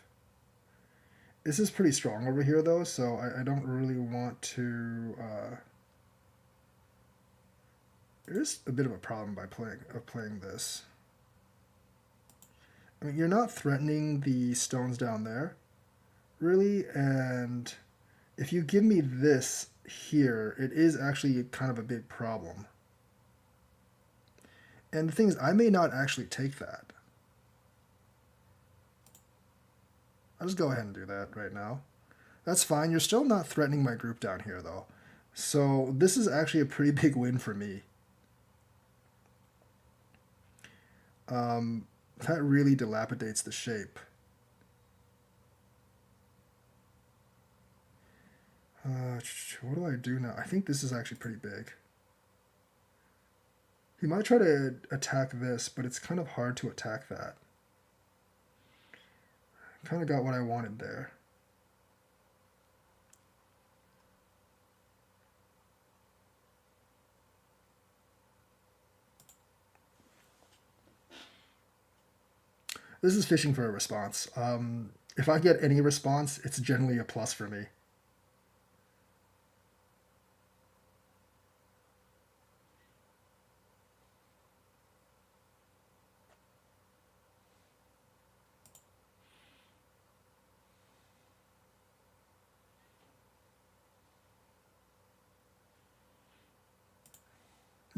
This is pretty strong over here, though, so I don't really want to... There's a bit of a problem by playing this. I mean, you're not threatening the stones down there, really, and if you give me this here, it is actually kind of a big problem. And the thing is, I may not actually take that. I'll just go ahead and do that right now. That's fine. You're still not threatening my group down here, though. So this is actually a pretty big win for me. That really dilapidates the shape. What do I do now? I think this is actually pretty big. He might try to attack this, but it's kind of hard to attack that. Kind of got what I wanted there. This is fishing for a response. If I get any response, it's generally a plus for me.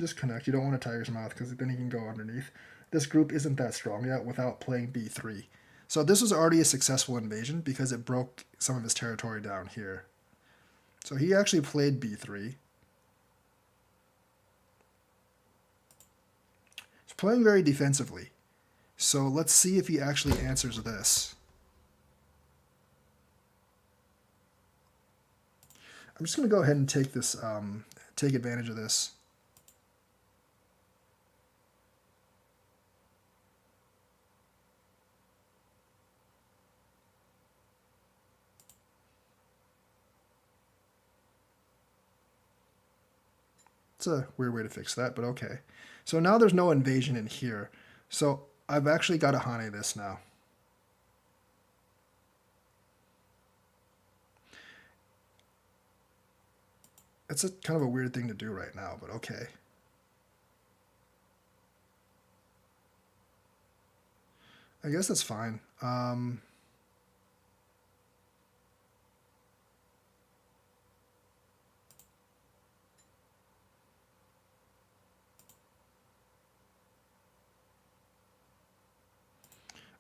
Just connect. You don't want a tiger's mouth because then he can go underneath. This group isn't that strong yet without playing b3. So this was already a successful invasion because it broke some of his territory down here. So he actually played b3. He's playing very defensively. So let's see if he actually answers this. I'm just going to go ahead and take this, take advantage of this. It's a weird way to fix that, but okay. So now there's no invasion in here. So I've actually got to Hane this now. It's a kind of a weird thing to do right now, but okay. I guess that's fine.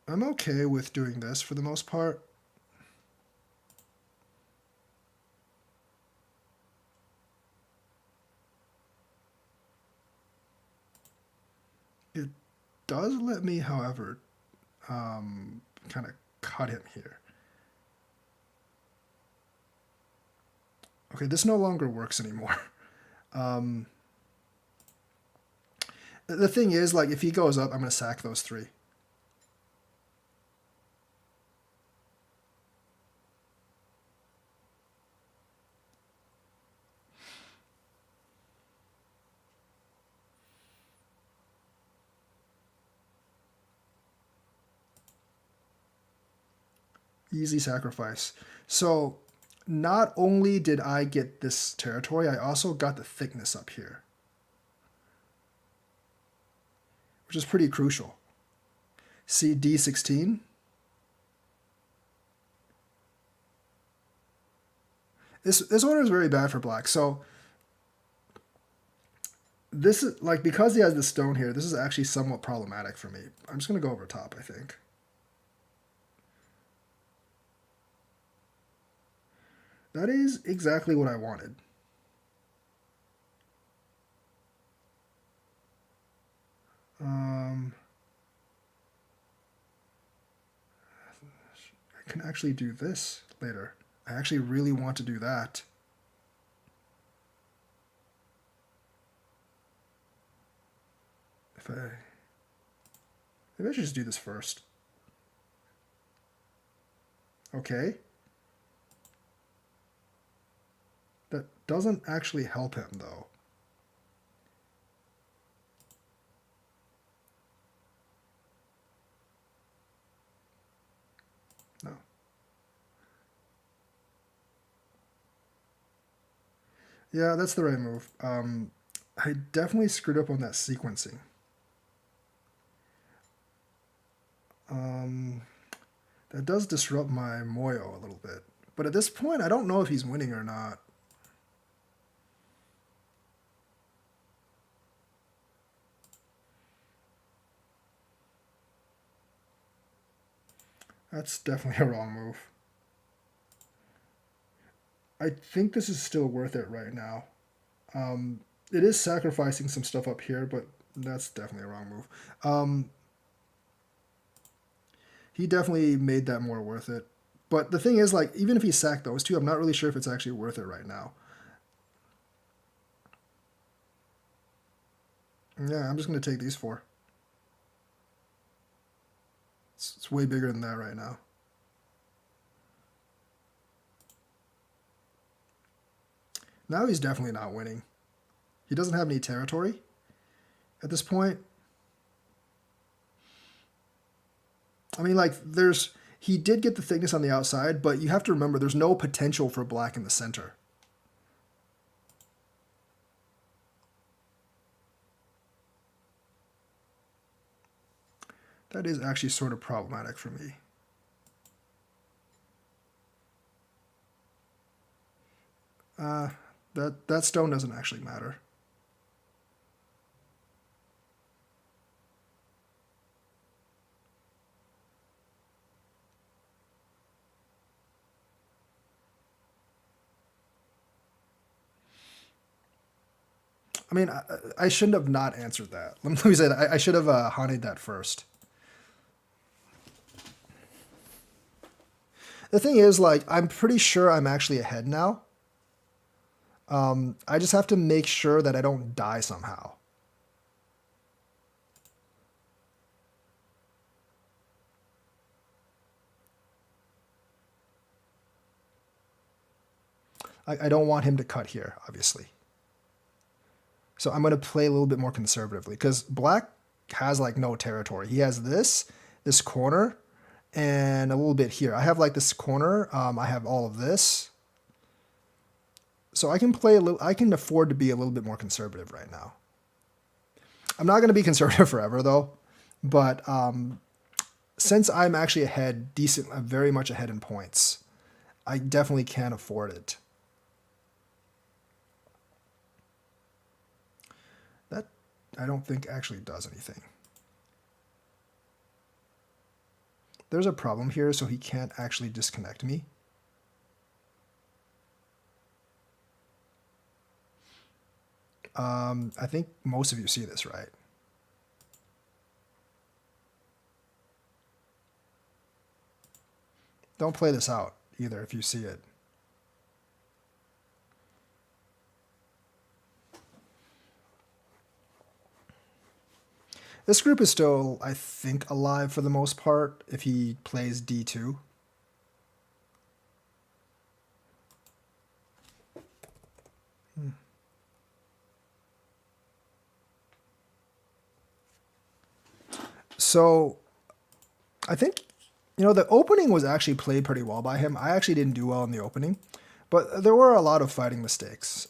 I'm okay with doing this for the most part. It does let me, however, kind of cut him here. Okay, this no longer works anymore. The thing is, like, if he goes up, I'm going to sack those three. Easy sacrifice. So not only did I get this territory, I also got the thickness up here, which is pretty crucial. See D16? This order is very bad for black. So this is, like, because he has the stone here, this is actually somewhat problematic for me. I'm just going to go over top, I think. That is exactly what I wanted. I can actually do this later. I actually really want to do that. Maybe I should just do this first. Okay. That doesn't actually help him, though. No. Yeah, that's the right move. I definitely screwed up on that sequencing. That does disrupt my Moyo a little bit. But at this point, I don't know if he's winning or not. That's definitely a wrong move. I think this is still worth it right now. It is sacrificing some stuff up here, but that's definitely a wrong move. He definitely made that more worth it. But the thing is, like, even if he sacked those two, I'm not really sure if it's actually worth it right now. Yeah, I'm just going to take these four. It's way bigger than that right now. Now he's definitely not winning. He doesn't have any territory at this point. I mean, like, he did get the thickness on the outside, but you have to remember there's no potential for black in the center. That is actually sort of problematic for me. That stone doesn't actually matter. I mean, I shouldn't have not answered that. Let me say that. I should have Hani'd that first. The thing is, like, I'm pretty sure I'm actually ahead now. I just have to make sure that I don't die somehow. I don't want him to cut here, obviously. So I'm going to play a little bit more conservatively because black has like no territory. He has this corner, and a little bit here. I have like this corner. I have all of this. So I can play a little, I can afford to be a little bit more conservative right now. I'm not going to be conservative forever though, but since I'm actually ahead, I'm very much ahead in points. I definitely can afford it. That I don't think actually does anything. There's a problem here, so he can't actually disconnect me. I think most of you see this, right? Don't play this out either if you see it. This group is still, I think, alive for the most part if he plays d2. So I think, the opening was actually played pretty well by him. I actually didn't do well in the opening, but there were a lot of fighting mistakes.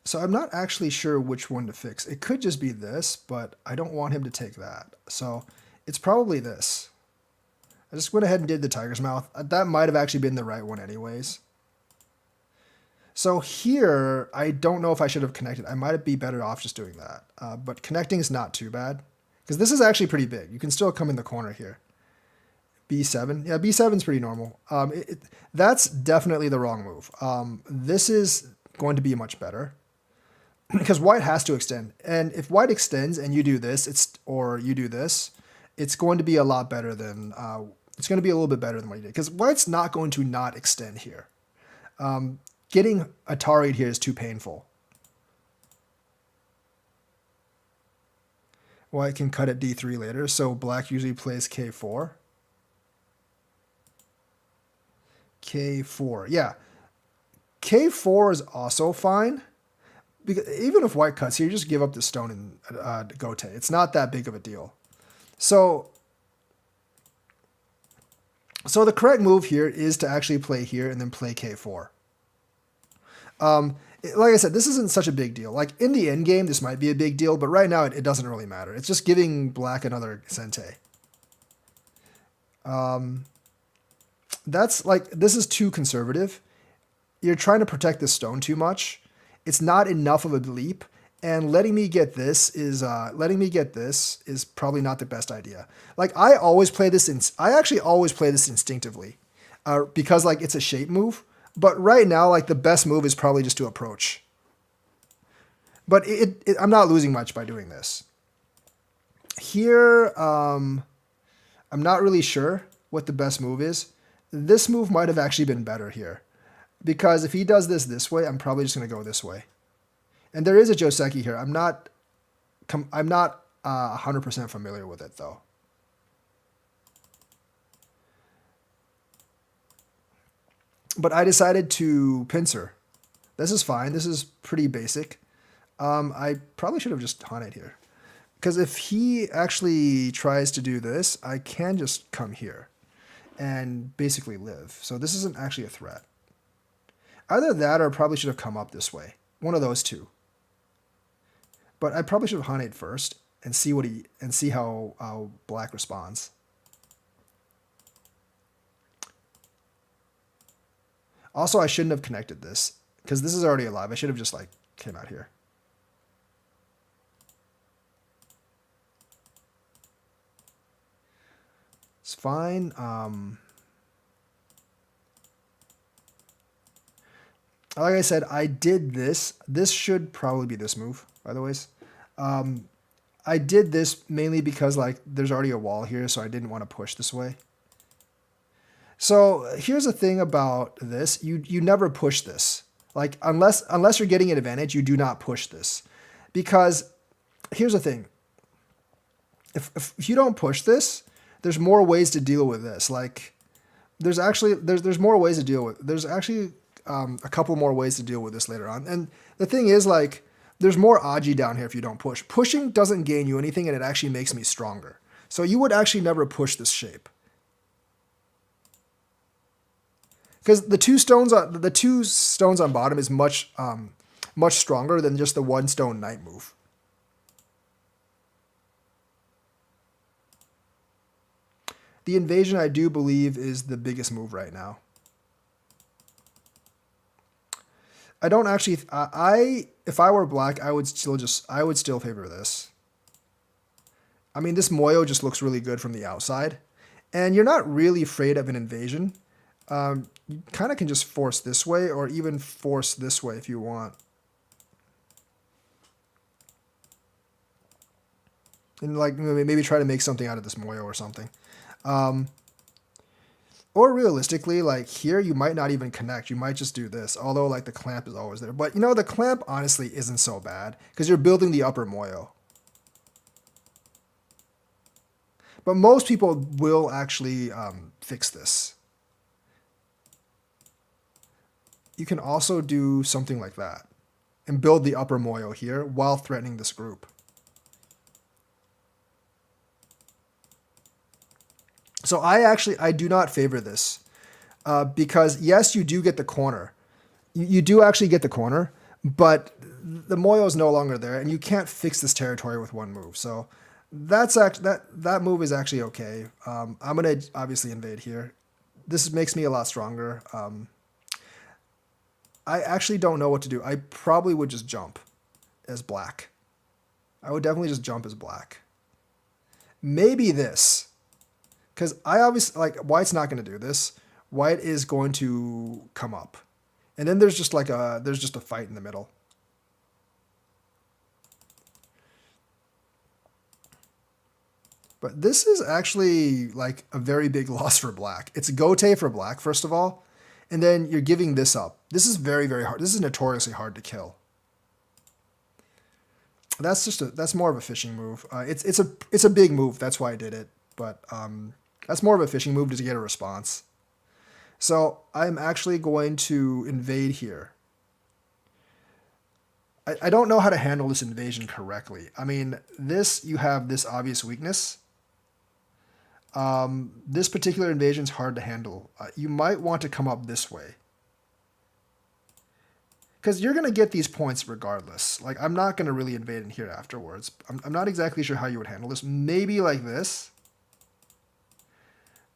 So I'm not actually sure which one to fix. It could just be this, but I don't want him to take that. So it's probably this. I just went ahead and did the tiger's mouth. That might have actually been the right one anyways. So here, I don't know if I should have connected. I might be better off just doing that. But connecting is not too bad. Because this is actually pretty big. You can still come in the corner here. B7. Yeah, B7 is pretty normal. That's definitely the wrong move. This is going to be much better. Because white has to extend. And if white extends and you do this, or you do this, it's going to be a lot better than... it's going to be a little bit better than what you did. Because white's not going to not extend here. Getting Atari'd here is too painful. White can cut at d3 later, so black usually plays k4. K4, yeah. K4 is also fine. Because even if white cuts here, you just give up the stone and gote. It's not that big of a deal. So the correct move here is to actually play here and then play k4. Like I said, this isn't such a big deal. Like in the end game, this might be a big deal, but right now it doesn't really matter. It's just giving black another sente. That's like, this is too conservative. You're trying to protect this stone too much. It's not enough of a leap, and letting me get this is probably not the best idea. Like I actually always play this instinctively, because like it's a shape move. But right now, like the best move is probably just to approach. But I'm not losing much by doing this. Here, I'm not really sure what the best move is. This move might have actually been better here. Because if he does this way, I'm probably just going to go this way. And there is a Joseki here. I'm not 100% familiar with it, though. But I decided to pincer. This is fine. This is pretty basic. I probably should have just haunted here. Because if he actually tries to do this, I can just come here and basically live. So this isn't actually a threat. Either that or I probably should have come up this way. One of those two. But I probably should have haunted first and see how black responds. Also, I shouldn't have connected this because this is already alive. I should have just like came out here. It's fine. like I said, I did this. This should probably be this move, by the way. I did this mainly because like there's already a wall here, so I didn't want to push this way. So here's the thing about this. You never push this. Like unless you're getting an advantage, you do not push this. Because here's the thing. If you don't push this, there's more ways to deal with this. Like there's more ways to deal with. There's actually a couple more ways to deal with this later on. And the thing is like there's more Aji down here if you don't push. Pushing doesn't gain you anything, and it actually makes me stronger. So you would actually never push this shape. Because the two stones on bottom is much stronger than just the one stone knight move. The invasion, I do believe, is the biggest move right now. I don't actually. If I were black, I would still favor this. I mean, this Moyo just looks really good from the outside, and you're not really afraid of an invasion. You kind of can just force this way, or even force this way if you want. And like maybe try to make something out of this Moyo or something. Or realistically, like here, you might not even connect. You might just do this, although like the clamp is always there. But you know, the clamp honestly isn't so bad because you're building the upper Moyo. But most people will actually fix this. You can also do something like that and build the upper Moyo here while threatening this group. So I do not favor this because yes, you do get the corner. You do actually get the corner, but the Moyo is no longer there, and you can't fix this territory with one move. So that move is actually okay. I'm gonna obviously invade here. This makes me a lot stronger. I actually don't know what to do. I probably would just jump as black. I would definitely just jump as black. Maybe this. Because I obviously, like, White's not going to do this. White is going to come up. And then there's just like there's just a fight in the middle. But this is actually like a very big loss for black. It's Gote for black, first of all. And then you're giving this up. This is very, very hard. This is notoriously hard to kill. That's more of a fishing move. It's a big move. That's why I did it. But that's more of a fishing move to get a response. So I'm actually going to invade here. I don't know how to handle this invasion correctly. I mean, you have this obvious weakness. This particular invasion is hard to handle. You might want to come up this way. Because you're going to get these points regardless. Like, I'm not going to really invade in here afterwards. I'm not exactly sure how you would handle this. Maybe like this.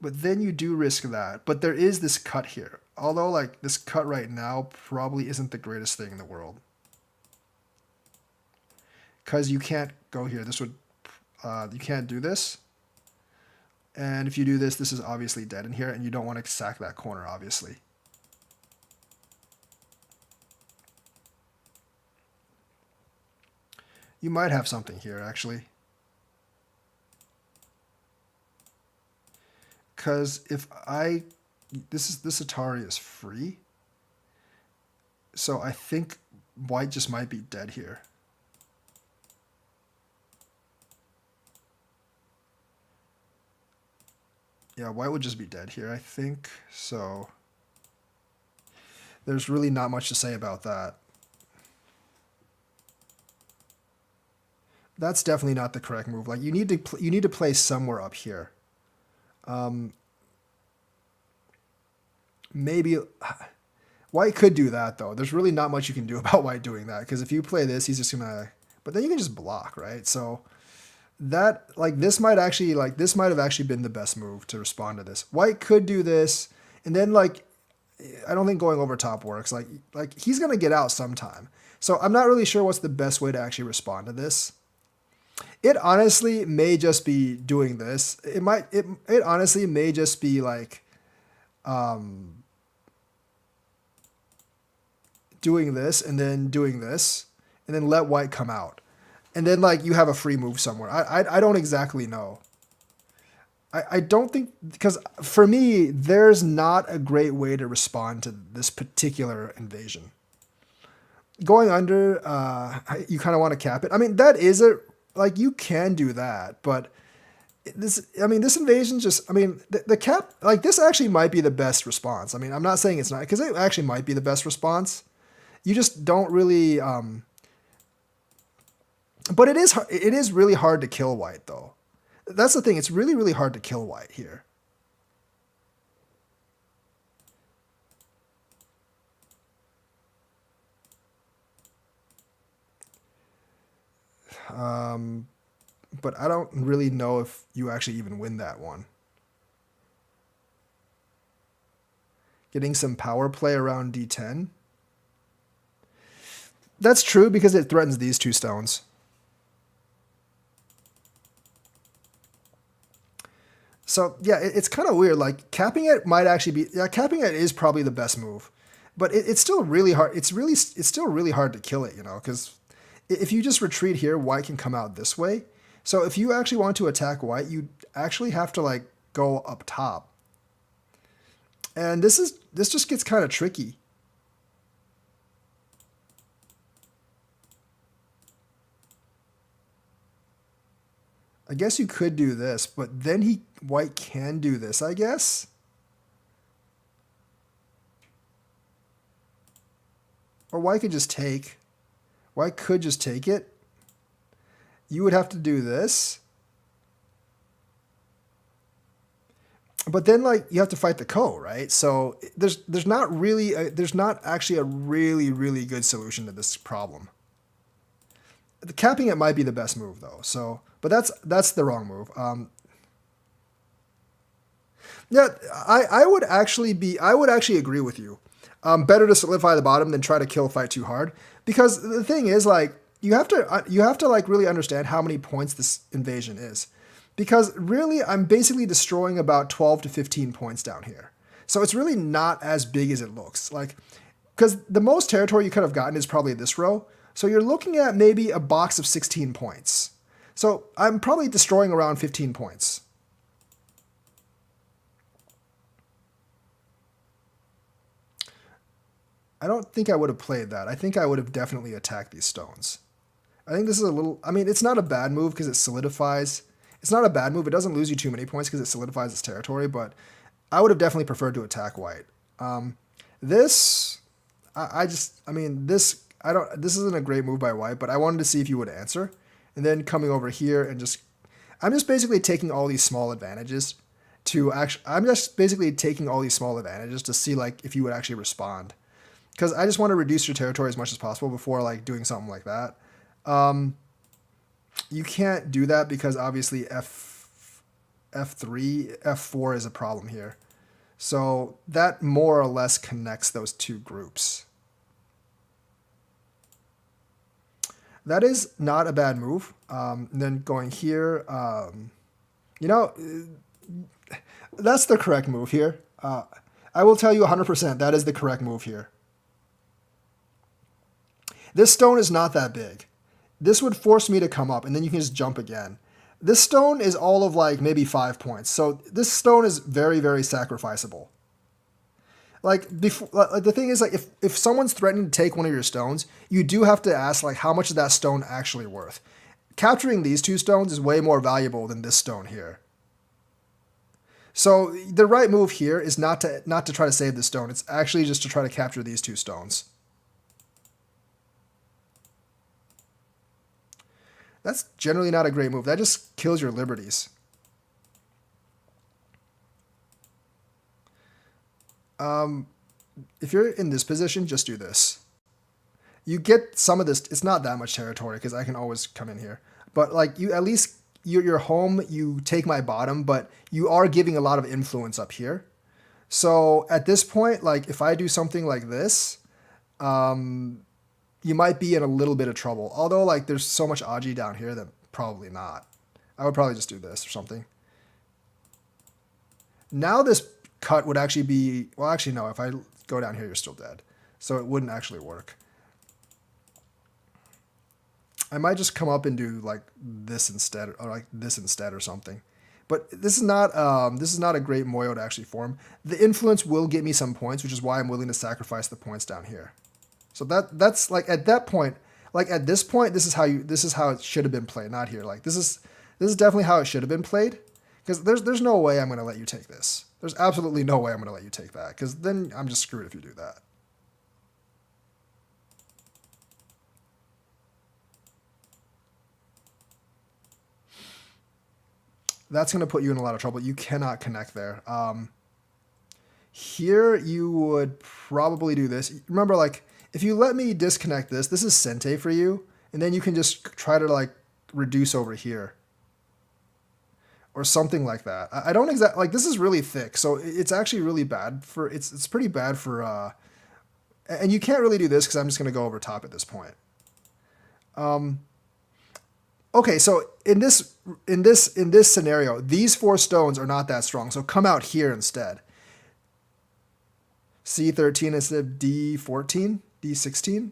But then you do risk that. But there is this cut here. Although, like, this cut right now probably isn't the greatest thing in the world. Because you can't go here. You can't do this. And if you do this, this is obviously dead in here. And you don't want to sack that corner, obviously. You might have something here, actually. Because if this Atari is free. So I think White just might be dead here. Yeah, White would just be dead here, I think. So there's really not much to say about that. That's definitely not the correct move. Like you need to play somewhere up here. Maybe White could do that though. There's really not much you can do about White doing that because if you play this, he's just gonna. But then you can just block, right? So that this might have actually been the best move to respond to this. White could do this, and then I don't think going over top works. Like he's gonna get out sometime. So I'm not really sure what's the best way to actually respond to this. It honestly may just be doing this. It honestly may just be doing this and then doing this, and then let white come out. And then like you have a free move somewhere. I don't exactly know. I don't think, because for me, there's not a great way to respond to this particular invasion. Going under, you kind of want to cap it. I mean, that is a, like, you can do that, but this, I mean, this invasion just, I mean, the cap, like, this actually might be the best response. I mean, I'm not saying it's not, because it actually might be the best response. You just don't really, but it is really hard to kill white, though. That's the thing. It's really, really hard to kill white here. But I don't really know if you actually even win that one. Getting some power play around D10. That's true because it threatens these two stones. So yeah, it's kind of weird. Like capping it might actually be, yeah, capping it is probably the best move, but it's still really hard. It's still really hard to kill it, you know, because if you just retreat here, white can come out this way. So if you actually want to attack white, you actually have to like go up top. And this just gets kind of tricky. I guess you could do this, but then white can do this, I guess. Or white could just take. White could just take it. You would have to do this. But then like you have to fight the Ko, right? So there's not really there's not actually a really good solution to this problem. The capping it might be the best move though. So, but that's the wrong move. Yeah, I would actually agree with you. Better to solidify the bottom than try to kill fight too hard, because the thing is like you have to like really understand how many points this invasion is, because really I'm basically destroying about 12 to 15 points down here. So it's really not as big as it looks. Like, because the most territory you could have gotten is probably this row. So you're looking at maybe a box of 16 points. So I'm probably destroying around 15 points. I don't think I would have played that. I think I would have definitely attacked these stones. I think this is a little, I mean, it's not a bad move because it solidifies. It's not a bad move. It doesn't lose you too many points because it solidifies its territory, but I would have definitely preferred to attack white. This, I mean, this isn't a great move by white, but I wanted to see if you would answer. And then coming over here and I'm just basically taking all these small advantages to see like if you would actually respond. Because I just want to reduce your territory as much as possible before like doing something like that. You can't do that because obviously F3, F4 is a problem here. So that more or less connects those two groups. That is not a bad move. Then going here, you know, that's the correct move here. I will tell you 100% that is the correct move here. This stone is not that big. This would force me to come up, and then you can just jump again. This stone is all of like maybe 5 points. So this stone is very, very sacrificable. Like before, like the thing is like if someone's threatening to take one of your stones, you do have to ask like how much is that stone actually worth. Capturing these two stones is way more valuable than this stone here. So the right move here is not to try to save the stone. It's actually just to try to capture these two stones. That's generally not a great move. That just kills your liberties. If you're in this position, just do this. You get some of this. It's not that much territory because I can always come in here. But like you, at least you're home. You take my bottom, but you are giving a lot of influence up here. So at this point, like if I do something like this, you might be in a little bit of trouble. Although like there's so much Aji down here that probably not. I would probably just do this or something. Now this cut would actually be, well actually no, if I go down here you're still dead. So it wouldn't actually work. I might just come up and do like this instead, or like this instead, or something. But this is not a great moyo to actually form. The influence will get me some points, which is why I'm willing to sacrifice the points down here. So that's like at that point, like at this point, this is how it should have been played, not here. Like this is definitely how it should have been played, because there's no way I'm gonna let you take this. There's absolutely no way I'm gonna let you take that, because then I'm just screwed if you do that. That's going to put you in a lot of trouble. You cannot connect there. Here you would probably do this. Remember, like, if you let me disconnect this, this is Sente for you, and then you can just try to, like, reduce over here. Or something like that. I don't exactly, like, this is really thick, so it's actually really bad for, it's pretty bad for, and you can't really do this because I'm just going to go over top at this point. Okay, so in this scenario, these 4 stones are not that strong. So come out here instead. C13 instead of D14, D16.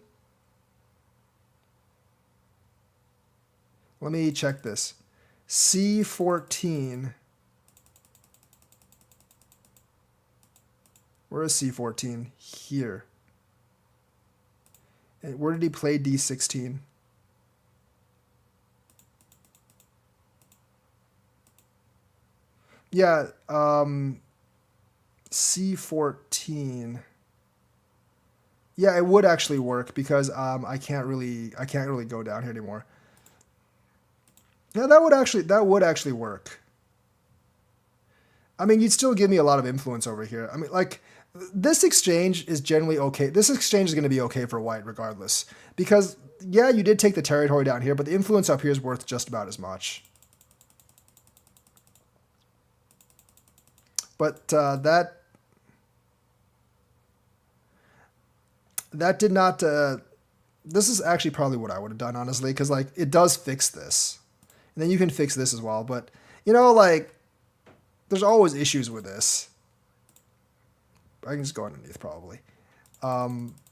Let me check this. C14. Where is C14? Here. And where did he play D16? Yeah, C14. Yeah, it would actually work because I can't really go down here anymore. Yeah, that would actually work. I mean, you'd still give me a lot of influence over here. I mean, like, this exchange is generally okay. This exchange is going to be okay for white regardless. Because, yeah, you did take the territory down here, but the influence up here is worth just about as much. But that did not... this is actually probably what I would have done, honestly, because, like, it does fix this. And then you can fix this as well. But, you know, like, there's always issues with this. I can just go underneath, probably.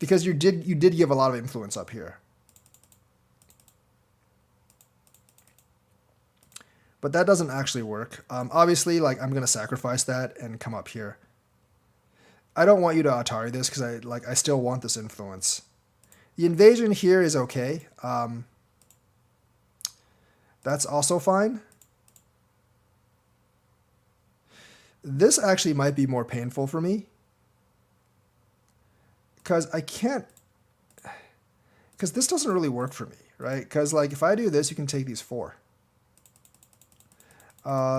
Because you did give a lot of influence up here. But that doesn't actually work. Obviously, like, I'm going to sacrifice that and come up here. I don't want you to Atari this because I still want this influence. The invasion here is okay. That's also fine. This actually might be more painful for me. Because I can't... Because this doesn't really work for me, right? Because, like, if I do this, you can take these 4.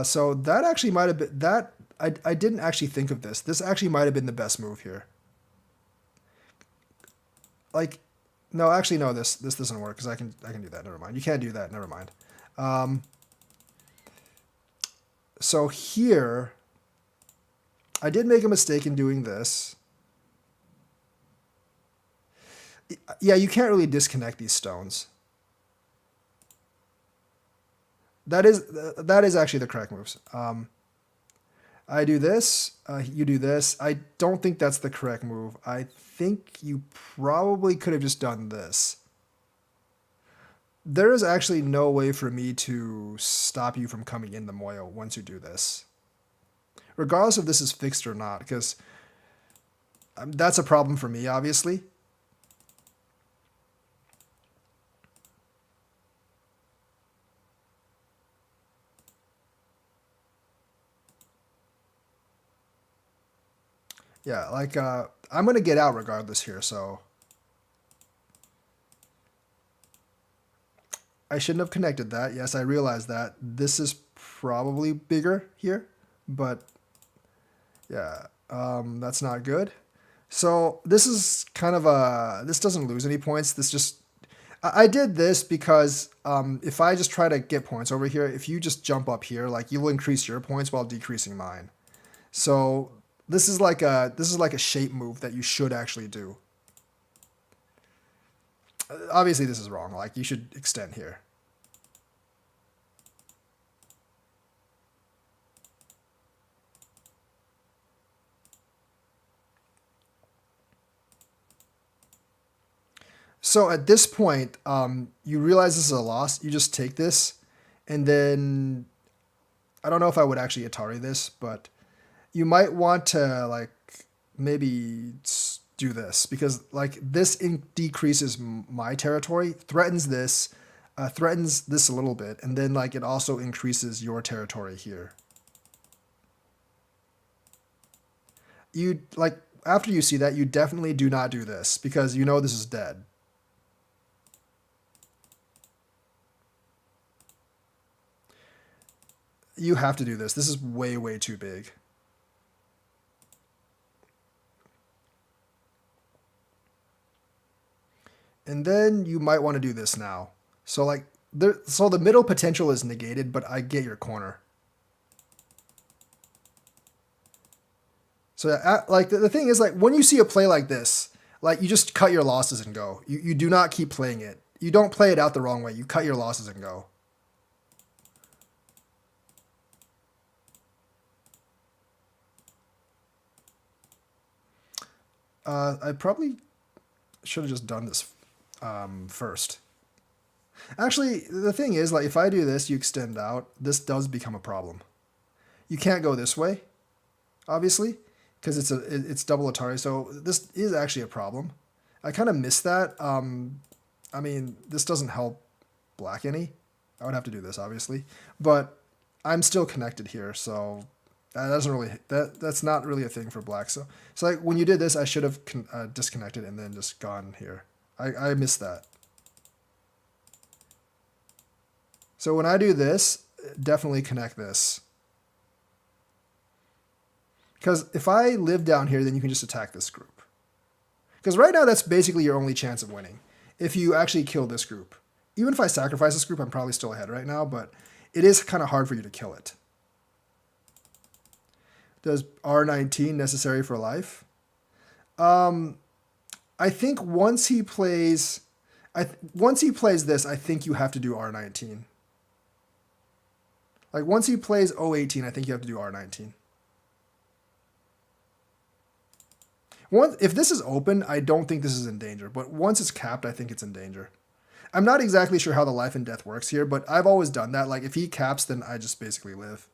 So that actually might have been... That... I didn't actually think of this. This actually might have been the best move here. Like... No, actually, no, this doesn't work because I can do that. Never mind. You can't do that. Never mind. So here... I did make a mistake in doing this. Yeah, you can't really disconnect these stones. That is actually the correct moves. I do this, you do this. I don't think that's the correct move. I think you probably could have just done this. There is actually no way for me to stop you from coming in the moyo once you do this. Regardless if this is fixed or not, because that's a problem for me, obviously. Yeah, like, I'm going to get out regardless here, so... I shouldn't have connected that. Yes, I realize that. This is probably bigger here, but... Yeah, that's not good. So this is kind of a... This doesn't lose any points. This just... I did this because if I just try to get points over here, if you just jump up here, like, you will increase your points while decreasing mine. So this is like a shape move that you should actually do. Obviously, this is wrong. Like, you should extend here. So at this point, you realize this is a loss. You just take this, and then I don't know if I would actually Atari this, but you might want to like maybe do this because like this decreases my territory, threatens this a little bit, and then like it also increases your territory here. You like after you see that, you definitely do not do this because you know this is dead. You have to do this. This is way, way too big. And then you might want to do this now. So like so the middle potential is negated, but I get your corner. So like the thing is like when you see a play like this, like you just cut your losses and go. You do not keep playing it. You don't play it out the wrong way. You cut your losses and go. I probably should have just done this first. Actually, the thing is, like, if I do this, you extend out, this does become a problem. You can't go this way, obviously, because it's double Atari, so this is actually a problem. I kind of missed that. I mean, this doesn't help black any. I would have to do this, obviously, but I'm still connected here, so that doesn't really that's not really a thing for black. So like when you did this, I should have disconnected and then just gone here. I missed that. So when I do this, definitely connect this. Because if I live down here, then you can just attack this group. Because right now, that's basically your only chance of winning. If you actually kill this group. Even if I sacrifice this group, I'm probably still ahead right now, but it is kind of hard for you to kill it. Does R19 necessary for life? I think once he plays this, I think you have to do R19. Like once he plays O18, I think you have to do R19. If this is open, I don't think this is in danger, but once it's capped, I think it's in danger. I'm not exactly sure how the life and death works here, but I've always done that. Like if he caps, then I just basically live.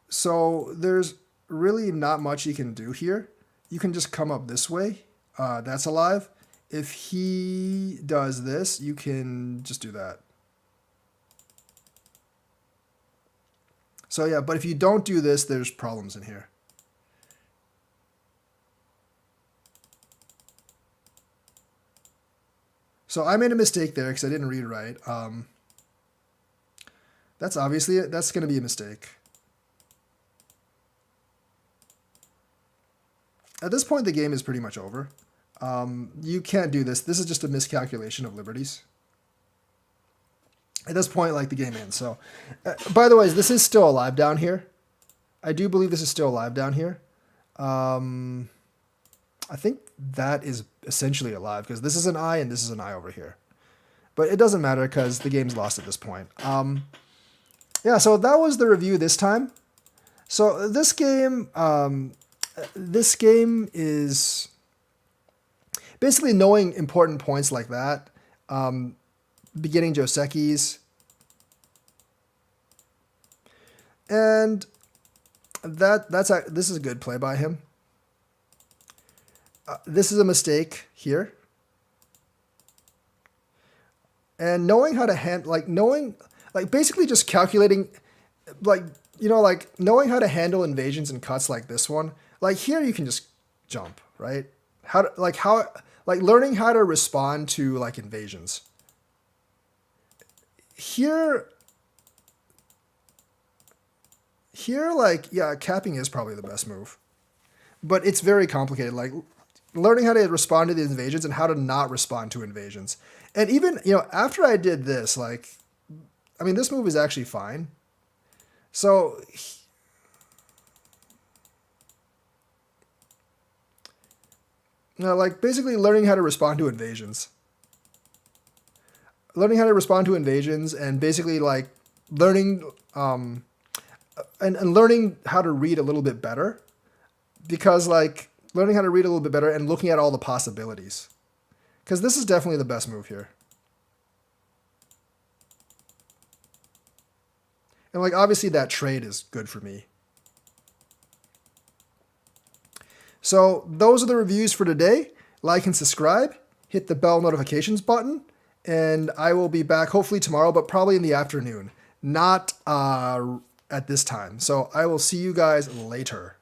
So there's really not much you can do here. You can just come up this way. That's alive. If he does this, you can just do that. So yeah, but if you don't do this, there's problems in here. So I made a mistake there because I didn't read right. That's obviously it. That's going to be a mistake. At this point, the game is pretty much over. You can't do this. This is just a miscalculation of liberties. At this point, like the game ends. So, by the way, this is still alive down here. I do believe this is still alive down here. I think that is essentially alive because this is an eye and this is an eye over here. But it doesn't matter because the game's lost at this point. Yeah, so that was the review this time. So this game is basically knowing important points like that. Beginning Joseki's. And this is a good play by him. This is a mistake here. And knowing how to basically just calculating, knowing how to handle invasions and cuts like this one. Like here you can just jump, right? Learning how to respond to like invasions. Here, capping is probably the best move. But it's very complicated. Like learning how to respond to the invasions and how to not respond to invasions. And even, after I did this, this move is actually fine. So basically learning how to respond to invasions. Learning how to respond to invasions and basically learning and learning how to read a little bit better because learning how to read a little bit better and looking at all the possibilities. Because this is definitely the best move here. And like obviously that trade is good for me. So those are the reviews for today. Like and subscribe, hit the bell notifications button, and I will be back hopefully tomorrow, but probably in the afternoon, not at this time. So I will see you guys later.